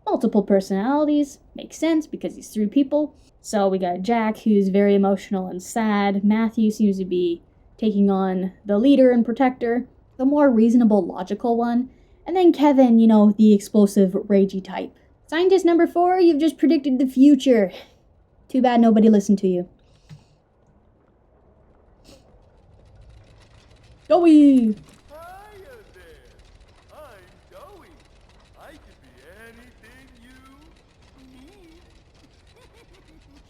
A: multiple personalities. Makes sense because he's 3 people. So we got Jack, who's very emotional and sad. Matthew seems to be taking on the leader and protector, the more reasonable, logical one. And then Kevin, the explosive, ragey type. Scientist number 4, you've just predicted the future. Too bad nobody listened to you. Doey!
B: Hiya there. I'm Doey. I can be anything you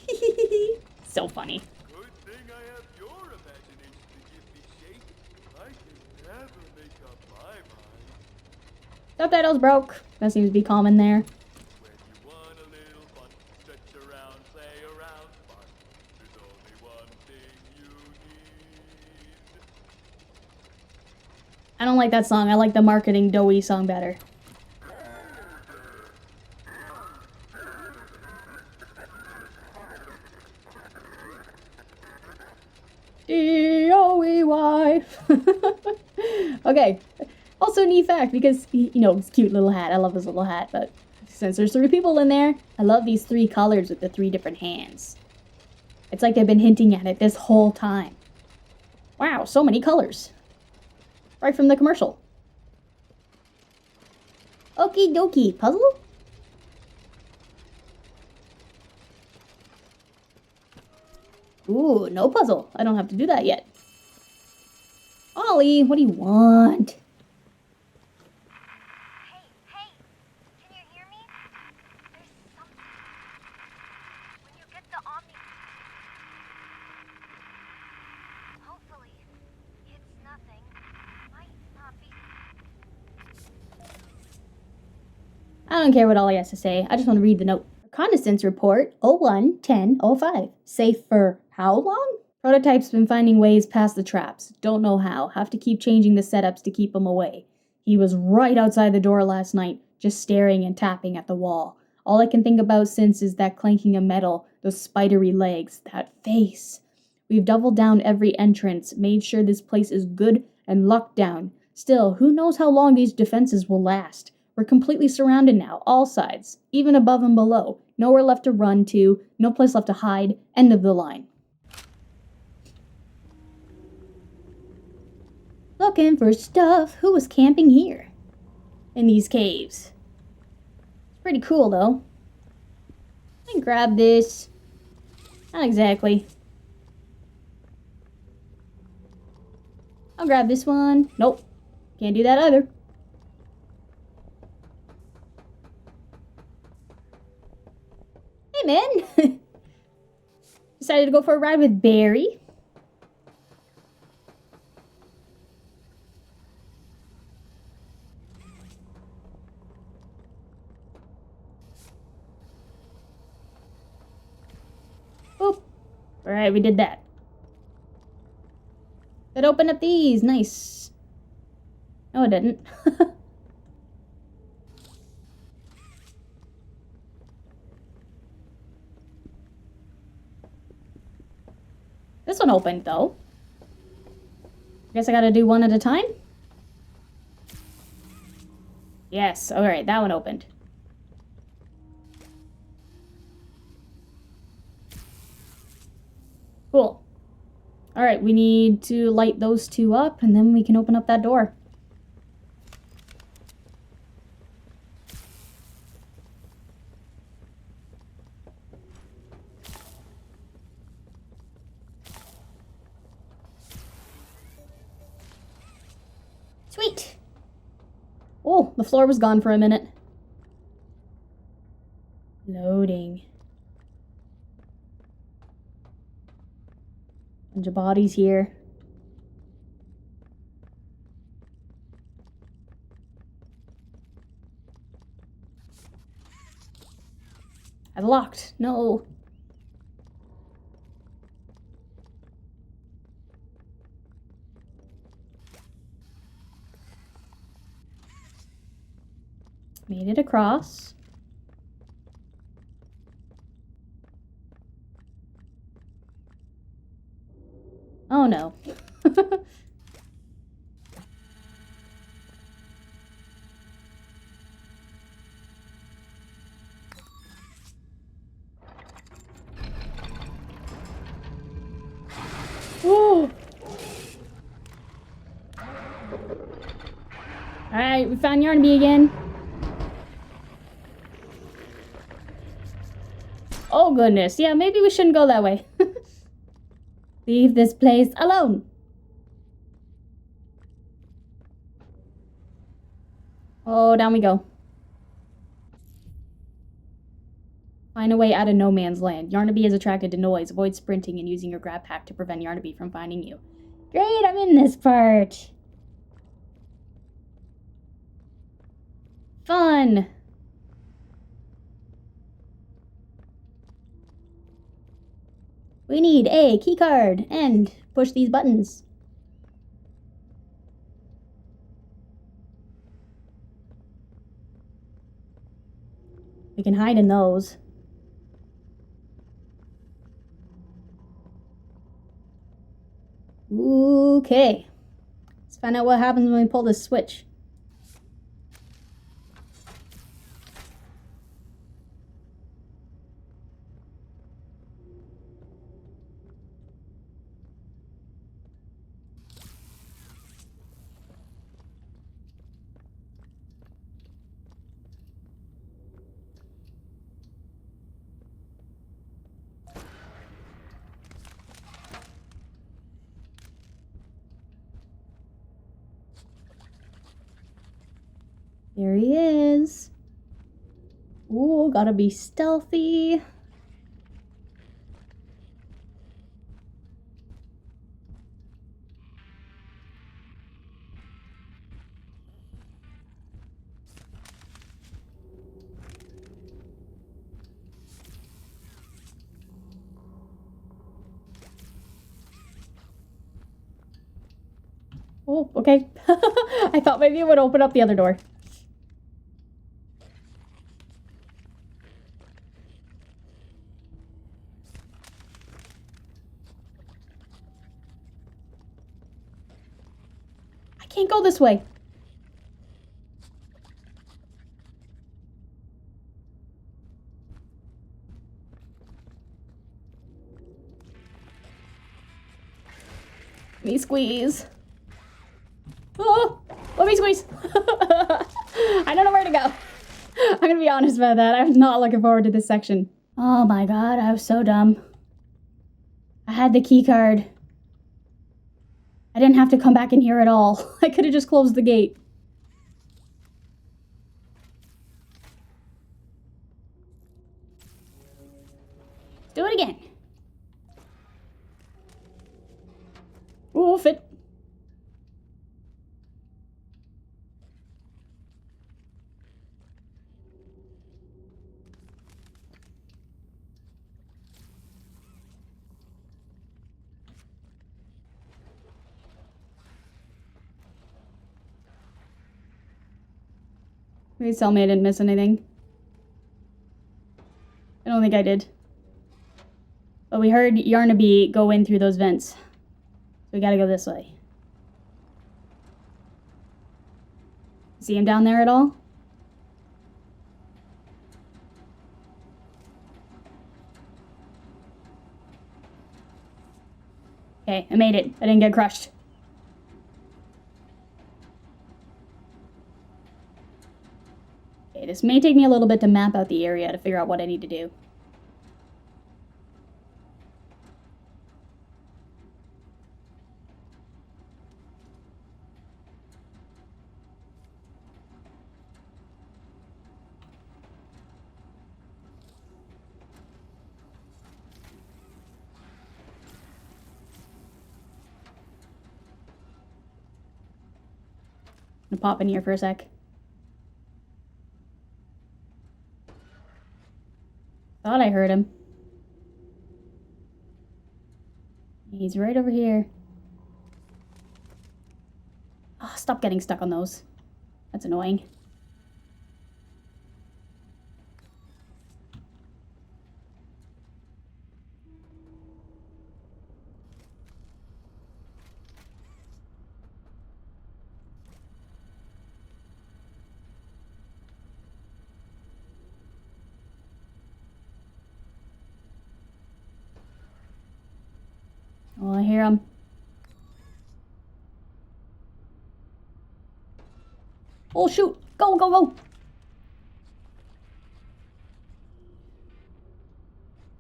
B: need.
A: So funny.
B: Good thing I have your imagination to give me shape. I can never make up my mind.
A: Subtitles broke. That seems to be common there.
B: When you want a little fun, stretch around, play around, fun. There's only one thing you need.
A: I don't like that song. I like the marketing Doey song better. D-O-E-Y. Okay. Also, neat fact, because, his cute little hat. I love his little hat, but since there's 3 people in there, I love these 3 colors with the 3 different hands. It's like they've been hinting at it this whole time. Wow, so many colors. Right from the commercial. Okie dokie, puzzle? Ooh, no puzzle. I don't have to do that yet. Ollie, what do you want?
F: Hey, can you hear me? There's something. When you get the Omni... Hopefully, it's nothing. Might not be...
A: I don't care what Ollie has to say. I just want to read the note. Reconnaissance report 01-10-05. Safe for how long? Prototype's been finding ways past the traps. Don't know how. Have to keep changing the setups to keep him away. He was right outside the door last night, just staring and tapping at the wall. All I can think about since is that clanking of metal, those spidery legs, that face. We've doubled down every entrance, made sure this place is good and locked down. Still, who knows how long these defenses will last. We're completely surrounded now, all sides, even above and below. Nowhere left to run to, no place left to hide, end of the line. Looking for stuff. Who was camping here? In these caves. It's pretty cool, though. Let me grab this. Not exactly. I'll grab this one. Nope. Can't do that either. Hey, man. Decided to go for a ride with Barry. Boop. Alright, we did that. It opened up these. Nice. No, it didn't. This one opened, though. Guess I gotta do one at a time? Yes, alright, that one opened. Cool. Alright, we need to light those two up, and then we can open up that door. Sweet! Oh, the floor was gone for a minute. Loading. Bunch of bodies here. I've locked. No. Made it across. Oh no. Whoa. Alright, we found Yarnaby again. Oh goodness, yeah, maybe we shouldn't go that way. Leave this place alone. Oh, down we go. Find a way out of no man's land. Yarnaby is attracted to noise. Avoid sprinting and using your grab pack to prevent Yarnaby from finding you. Great, I'm in this part. Fun. We need a keycard and push these buttons. We can hide in those. Okay. Let's find out what happens when we pull this switch. There he is. Ooh, gotta be stealthy. Oh, okay. I thought maybe it would open up the other door. I can't go this way. me squeeze. Oh, let me squeeze. I don't know where to go. I'm gonna be honest about that. I'm not looking forward to this section. Oh my god, I was so dumb. I had the key card. I didn't have to come back in here at all. I could have just closed the gate. Do it again. Ooh, fit. Please tell me I didn't miss anything. I don't think I did. But we heard Yarnaby go in through those vents. So we gotta go this way. See him down there at all? Okay, I made it. I didn't get crushed. Okay, this may take me a little bit to map out the area to figure out what I need to do. I'm gonna pop in here for a sec. Thought I heard him. He's right over here. Oh, stop getting stuck on those. That's annoying. Oh, I hear him. Oh, shoot! Go, go, go!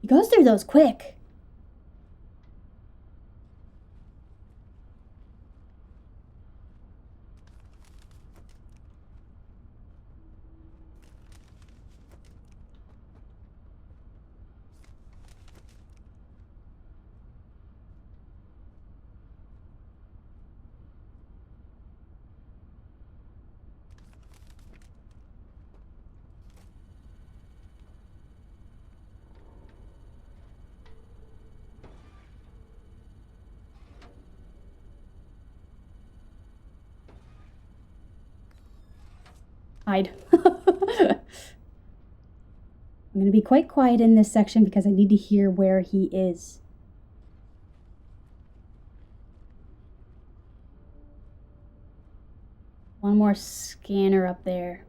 A: He goes through those quick. Hide. I'm gonna be quite quiet in this section because I need to hear where he is. One more scanner up there.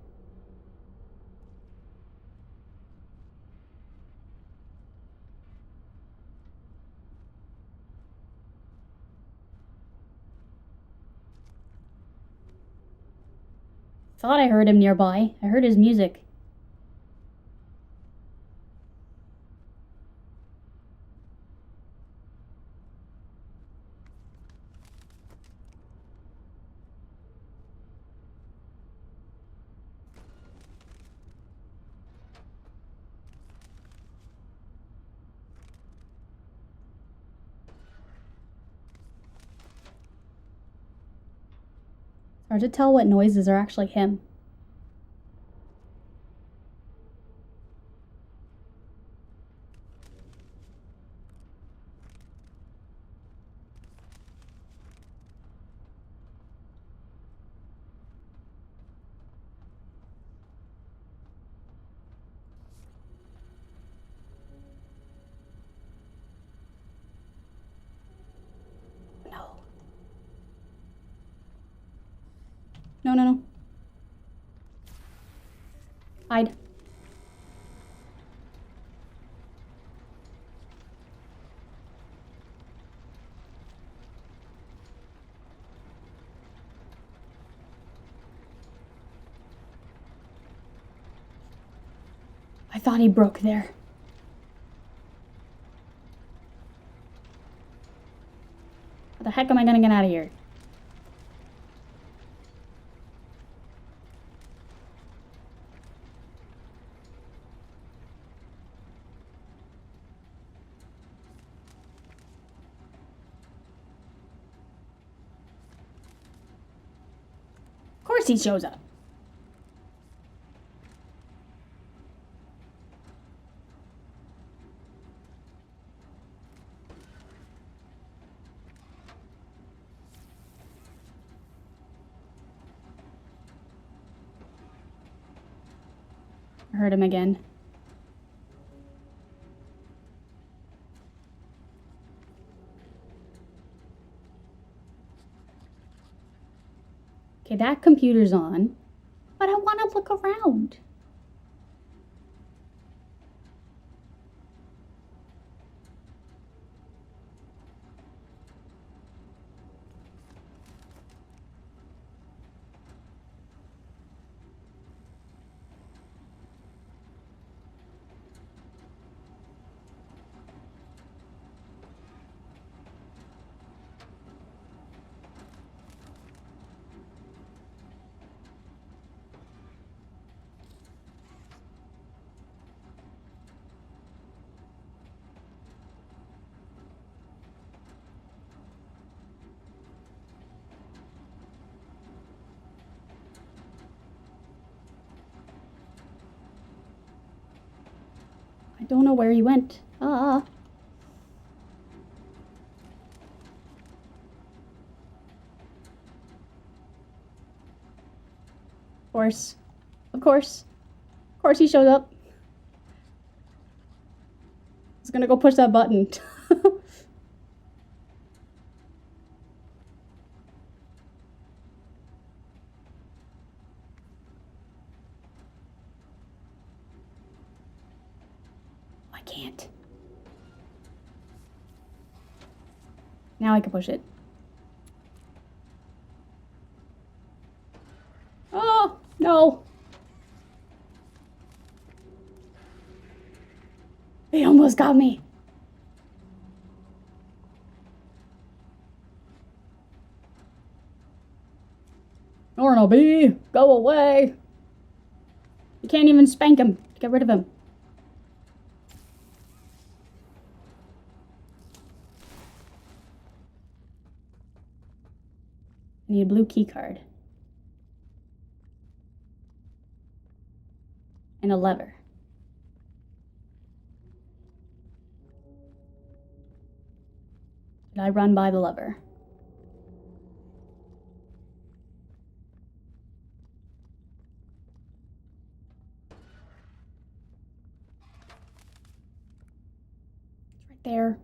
A: Thought I heard him nearby. I heard his music. Hard to tell what noises are actually him. No, no, no. Hide. I thought he broke there. How the heck am I gonna get out of here? Of course he shows up. I heard him again. Okay, that computer's on, but I want to look around. I don't know where he went. Ah. Of course. Of course. Of course he showed up. He's gonna go push that button. I can't. Now I can push it. Oh, no. They almost got me. Yarnaby, go away. You can't even spank him. Get rid of him. I need a blue key card. And a lever. Should I run by the lever? It's right there.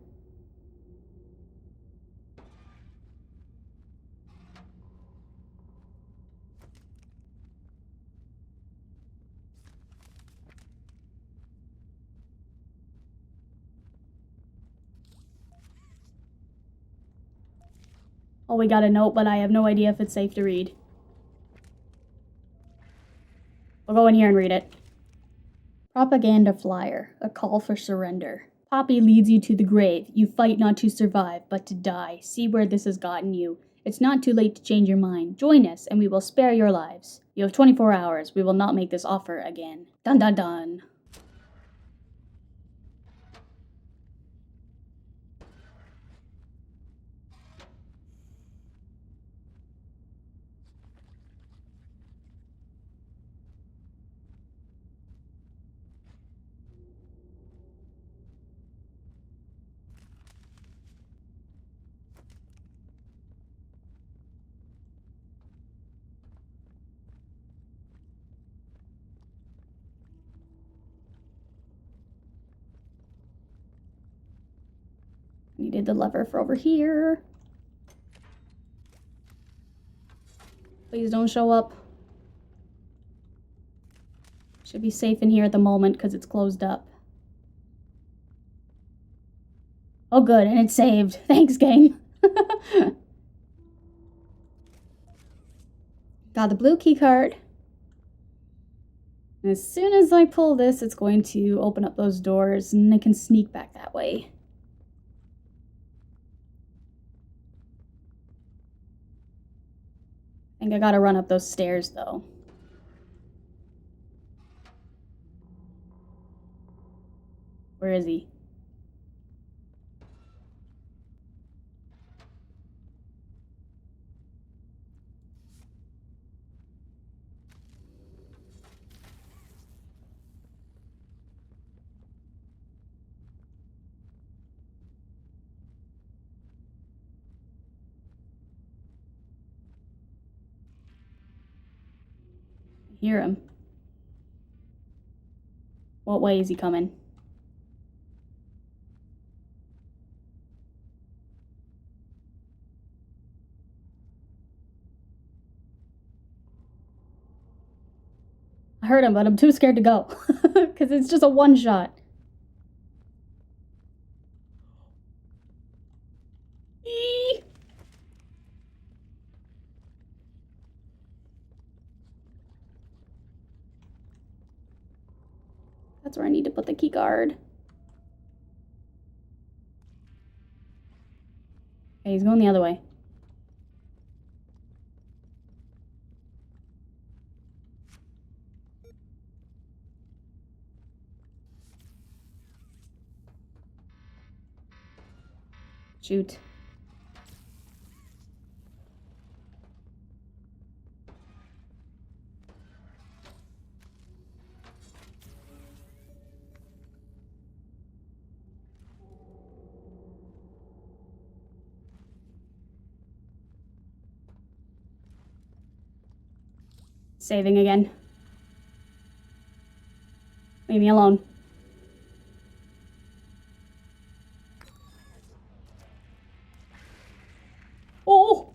A: Oh, we got a note, but I have no idea if it's safe to read. We'll go in here and read it. Propaganda flyer, a call for surrender. Poppy leads you to the grave. You fight not to survive, but to die. See where this has gotten you. It's not too late to change your mind. Join us, and we will spare your lives. You have 24 hours. We will not make this offer again. Dun dun dun. Needed the lever for over here. Please don't show up. Should be safe in here at the moment because it's closed up. Oh good, and it's saved. Thanks, game. Got the blue key card. As soon as I pull this, it's going to open up those doors, and I can sneak back that way. I think I gotta run up those stairs, though. Where is he? I hear him. What way is he coming? I heard him, but I'm too scared to go. Because it's just a one-shot. That's where I need to put the key guard. Okay, he's going the other way. Shoot. Saving again. Leave me alone. Oh!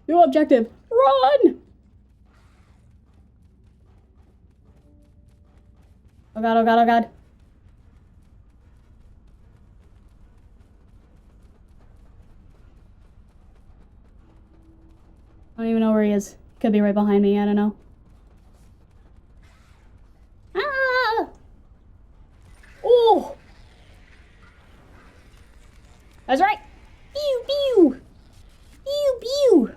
A: New objective. Run! Oh god, oh god, oh god. I don't even know where he is. Could be right behind me, I don't know. Ah! Oh! That's right! Pew, pew! Pew, pew!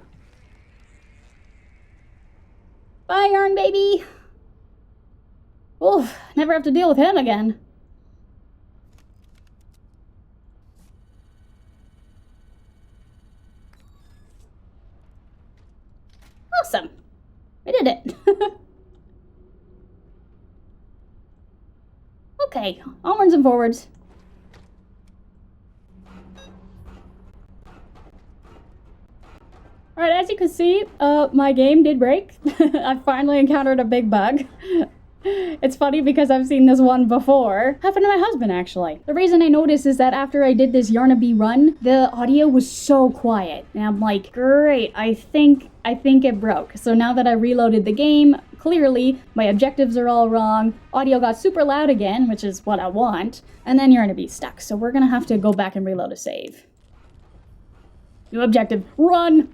A: Bye, Yarn baby! Oof, never have to deal with him again. Awesome! I did it! Okay, onwards and forwards. Alright, as you can see, my game did break. I finally encountered a big bug. It's funny because I've seen this one before. Happened to my husband, actually. The reason I noticed is that after I did this Yarnaby run, the audio was so quiet. And I'm like, great, I think it broke. So now that I reloaded the game, clearly my objectives are all wrong. Audio got super loud again, which is what I want. And then Yarnaby's stuck. So we're gonna have to go back and reload a save. New objective, run!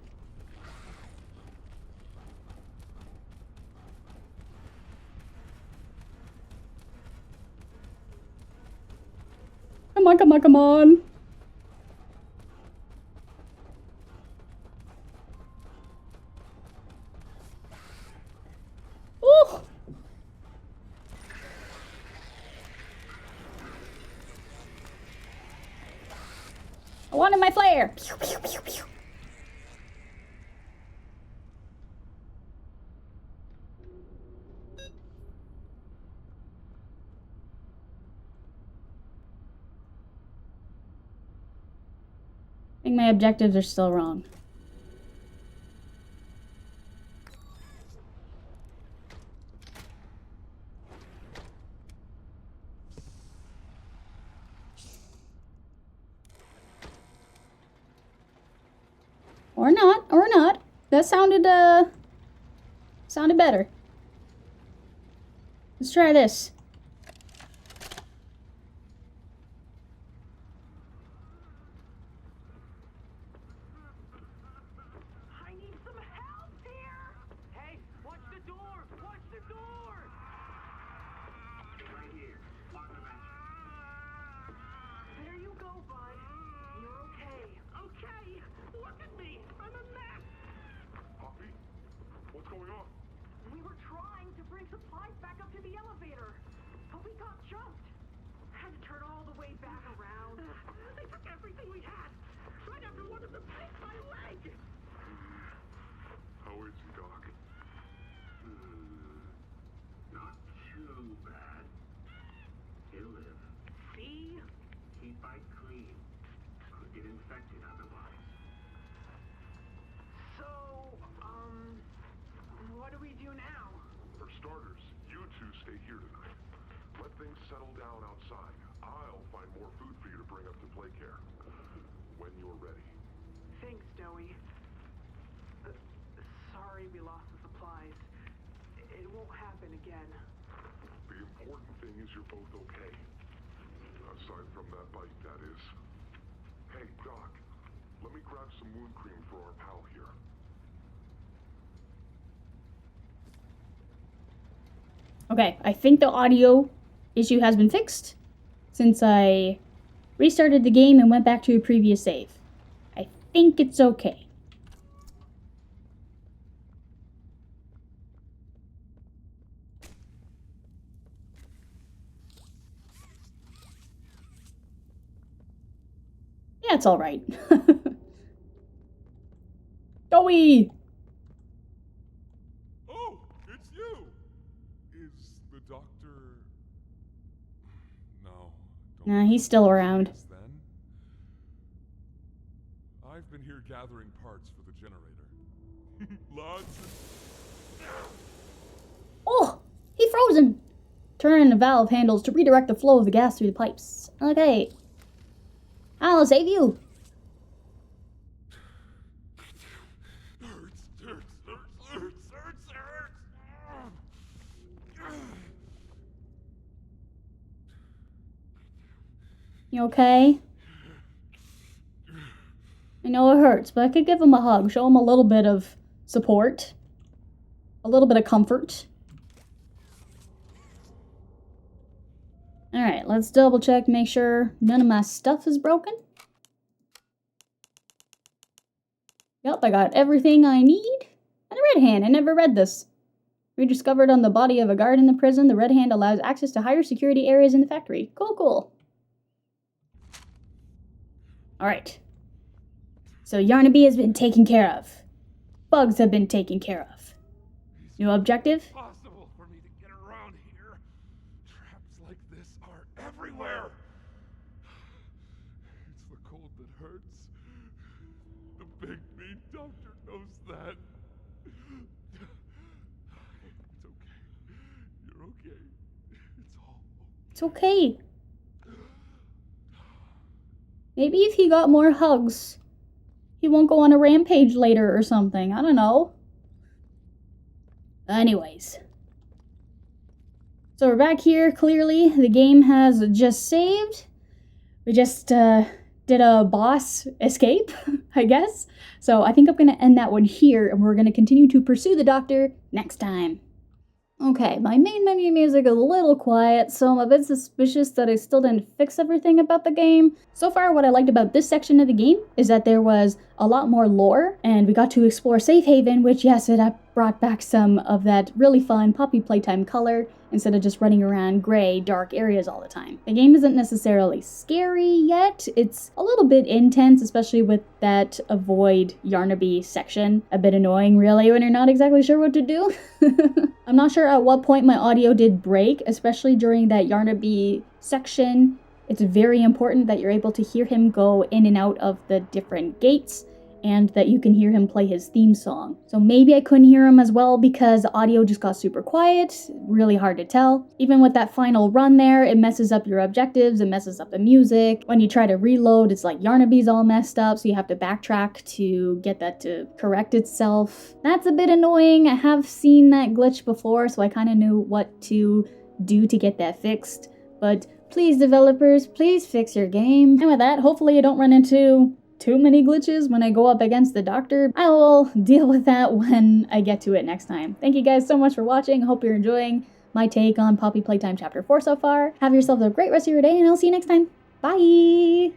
A: Come on, come on, come on. Ooh. I wanted my flare. Pew, pew, pew, pew. I think my objectives are still wrong. Or not, or not. That sounded better. Let's try this.
D: I need some help here! Hey, watch the door! Watch the door!
C: bring supplies back up to the elevator. But we got jumped. Had to turn all the way back around. They took everything we had. Right after one of them picked my leg.
B: How is he, Doc?
K: Not too bad. He'll live.
C: See?
K: Keep bite clean. Could get infected otherwise.
C: So, what do we do now?
B: For starters, you two stay here tonight. Let things settle down outside. I'll find more food for you to bring up to play care. When you're ready.
C: Thanks, Doey. Sorry we lost the supplies. It won't happen again.
B: The important thing is you're both okay. Aside from that bite, that is. Hey, Doc, let me grab some wound cream for our pal here.
A: Okay, I think the audio issue has been fixed since I restarted the game and went back to a previous save. I think it's okay. Yeah, it's alright. Doey!
B: Oh, it's you! Is the doctor... No.
A: Nah, he's still around.
B: Then? I've been here gathering parts for the generator. Lots of...
A: Oh! He frozen! Turn the valve handles to redirect the flow of the gas through the pipes. Okay. I'll save you! You okay? I know it hurts, but I could give him a hug, show him a little bit of support. A little bit of comfort. Alright, let's double check, make sure none of my stuff is broken. Yep, I got everything I need. And a red hand, I never read this. Rediscovered on the body of a guard in the prison, the red hand allows access to higher security areas in the factory. Cool, cool. Alright. So Yarnaby has been taken care of. Bugs have been taken care of. New objective?
B: Possible for me to get around here. Traps like this are everywhere. It's the cold that hurts. The big mean doctor knows that. It's okay. You're okay. It's all okay.
A: It's okay. Maybe if he got more hugs, he won't go on a rampage later or something. I don't know. Anyways. So we're back here. Clearly, the game has just saved. We just did a boss escape, I guess. So I think I'm going to end that one here, and we're going to continue to pursue the doctor next time. Okay, my main menu music is a little quiet, so I'm a bit suspicious that I still didn't fix everything about the game. So far, what I liked about this section of the game is that there was a lot more lore, and we got to explore Safe Haven, which, yes, it brought back some of that really fun poppy playtime color, instead of just running around gray, dark areas all the time. The game isn't necessarily scary yet. It's a little bit intense, especially with that avoid Yarnaby section. A bit annoying, really, when you're not exactly sure what to do. I'm not sure at what point my audio did break, especially during that Yarnaby section. It's very important that you're able to hear him go in and out of the different gates, and that you can hear him play his theme song. So maybe I couldn't hear him as well because the audio just got super quiet, really hard to tell. Even with that final run there, it messes up your objectives, it messes up the music. When you try to reload, it's like Yarnaby's all messed up, so you have to backtrack to get that to correct itself. That's a bit annoying. I have seen that glitch before, so I kind of knew what to do to get that fixed. But please, developers, please fix your game. And with that, hopefully you don't run into too many glitches when I go up against the doctor. I will deal with that when I get to it next time. Thank you guys so much for watching. Hope you're enjoying my take on Poppy Playtime Chapter 4 so far. Have yourselves a great rest of your day, and I'll see you next time. Bye!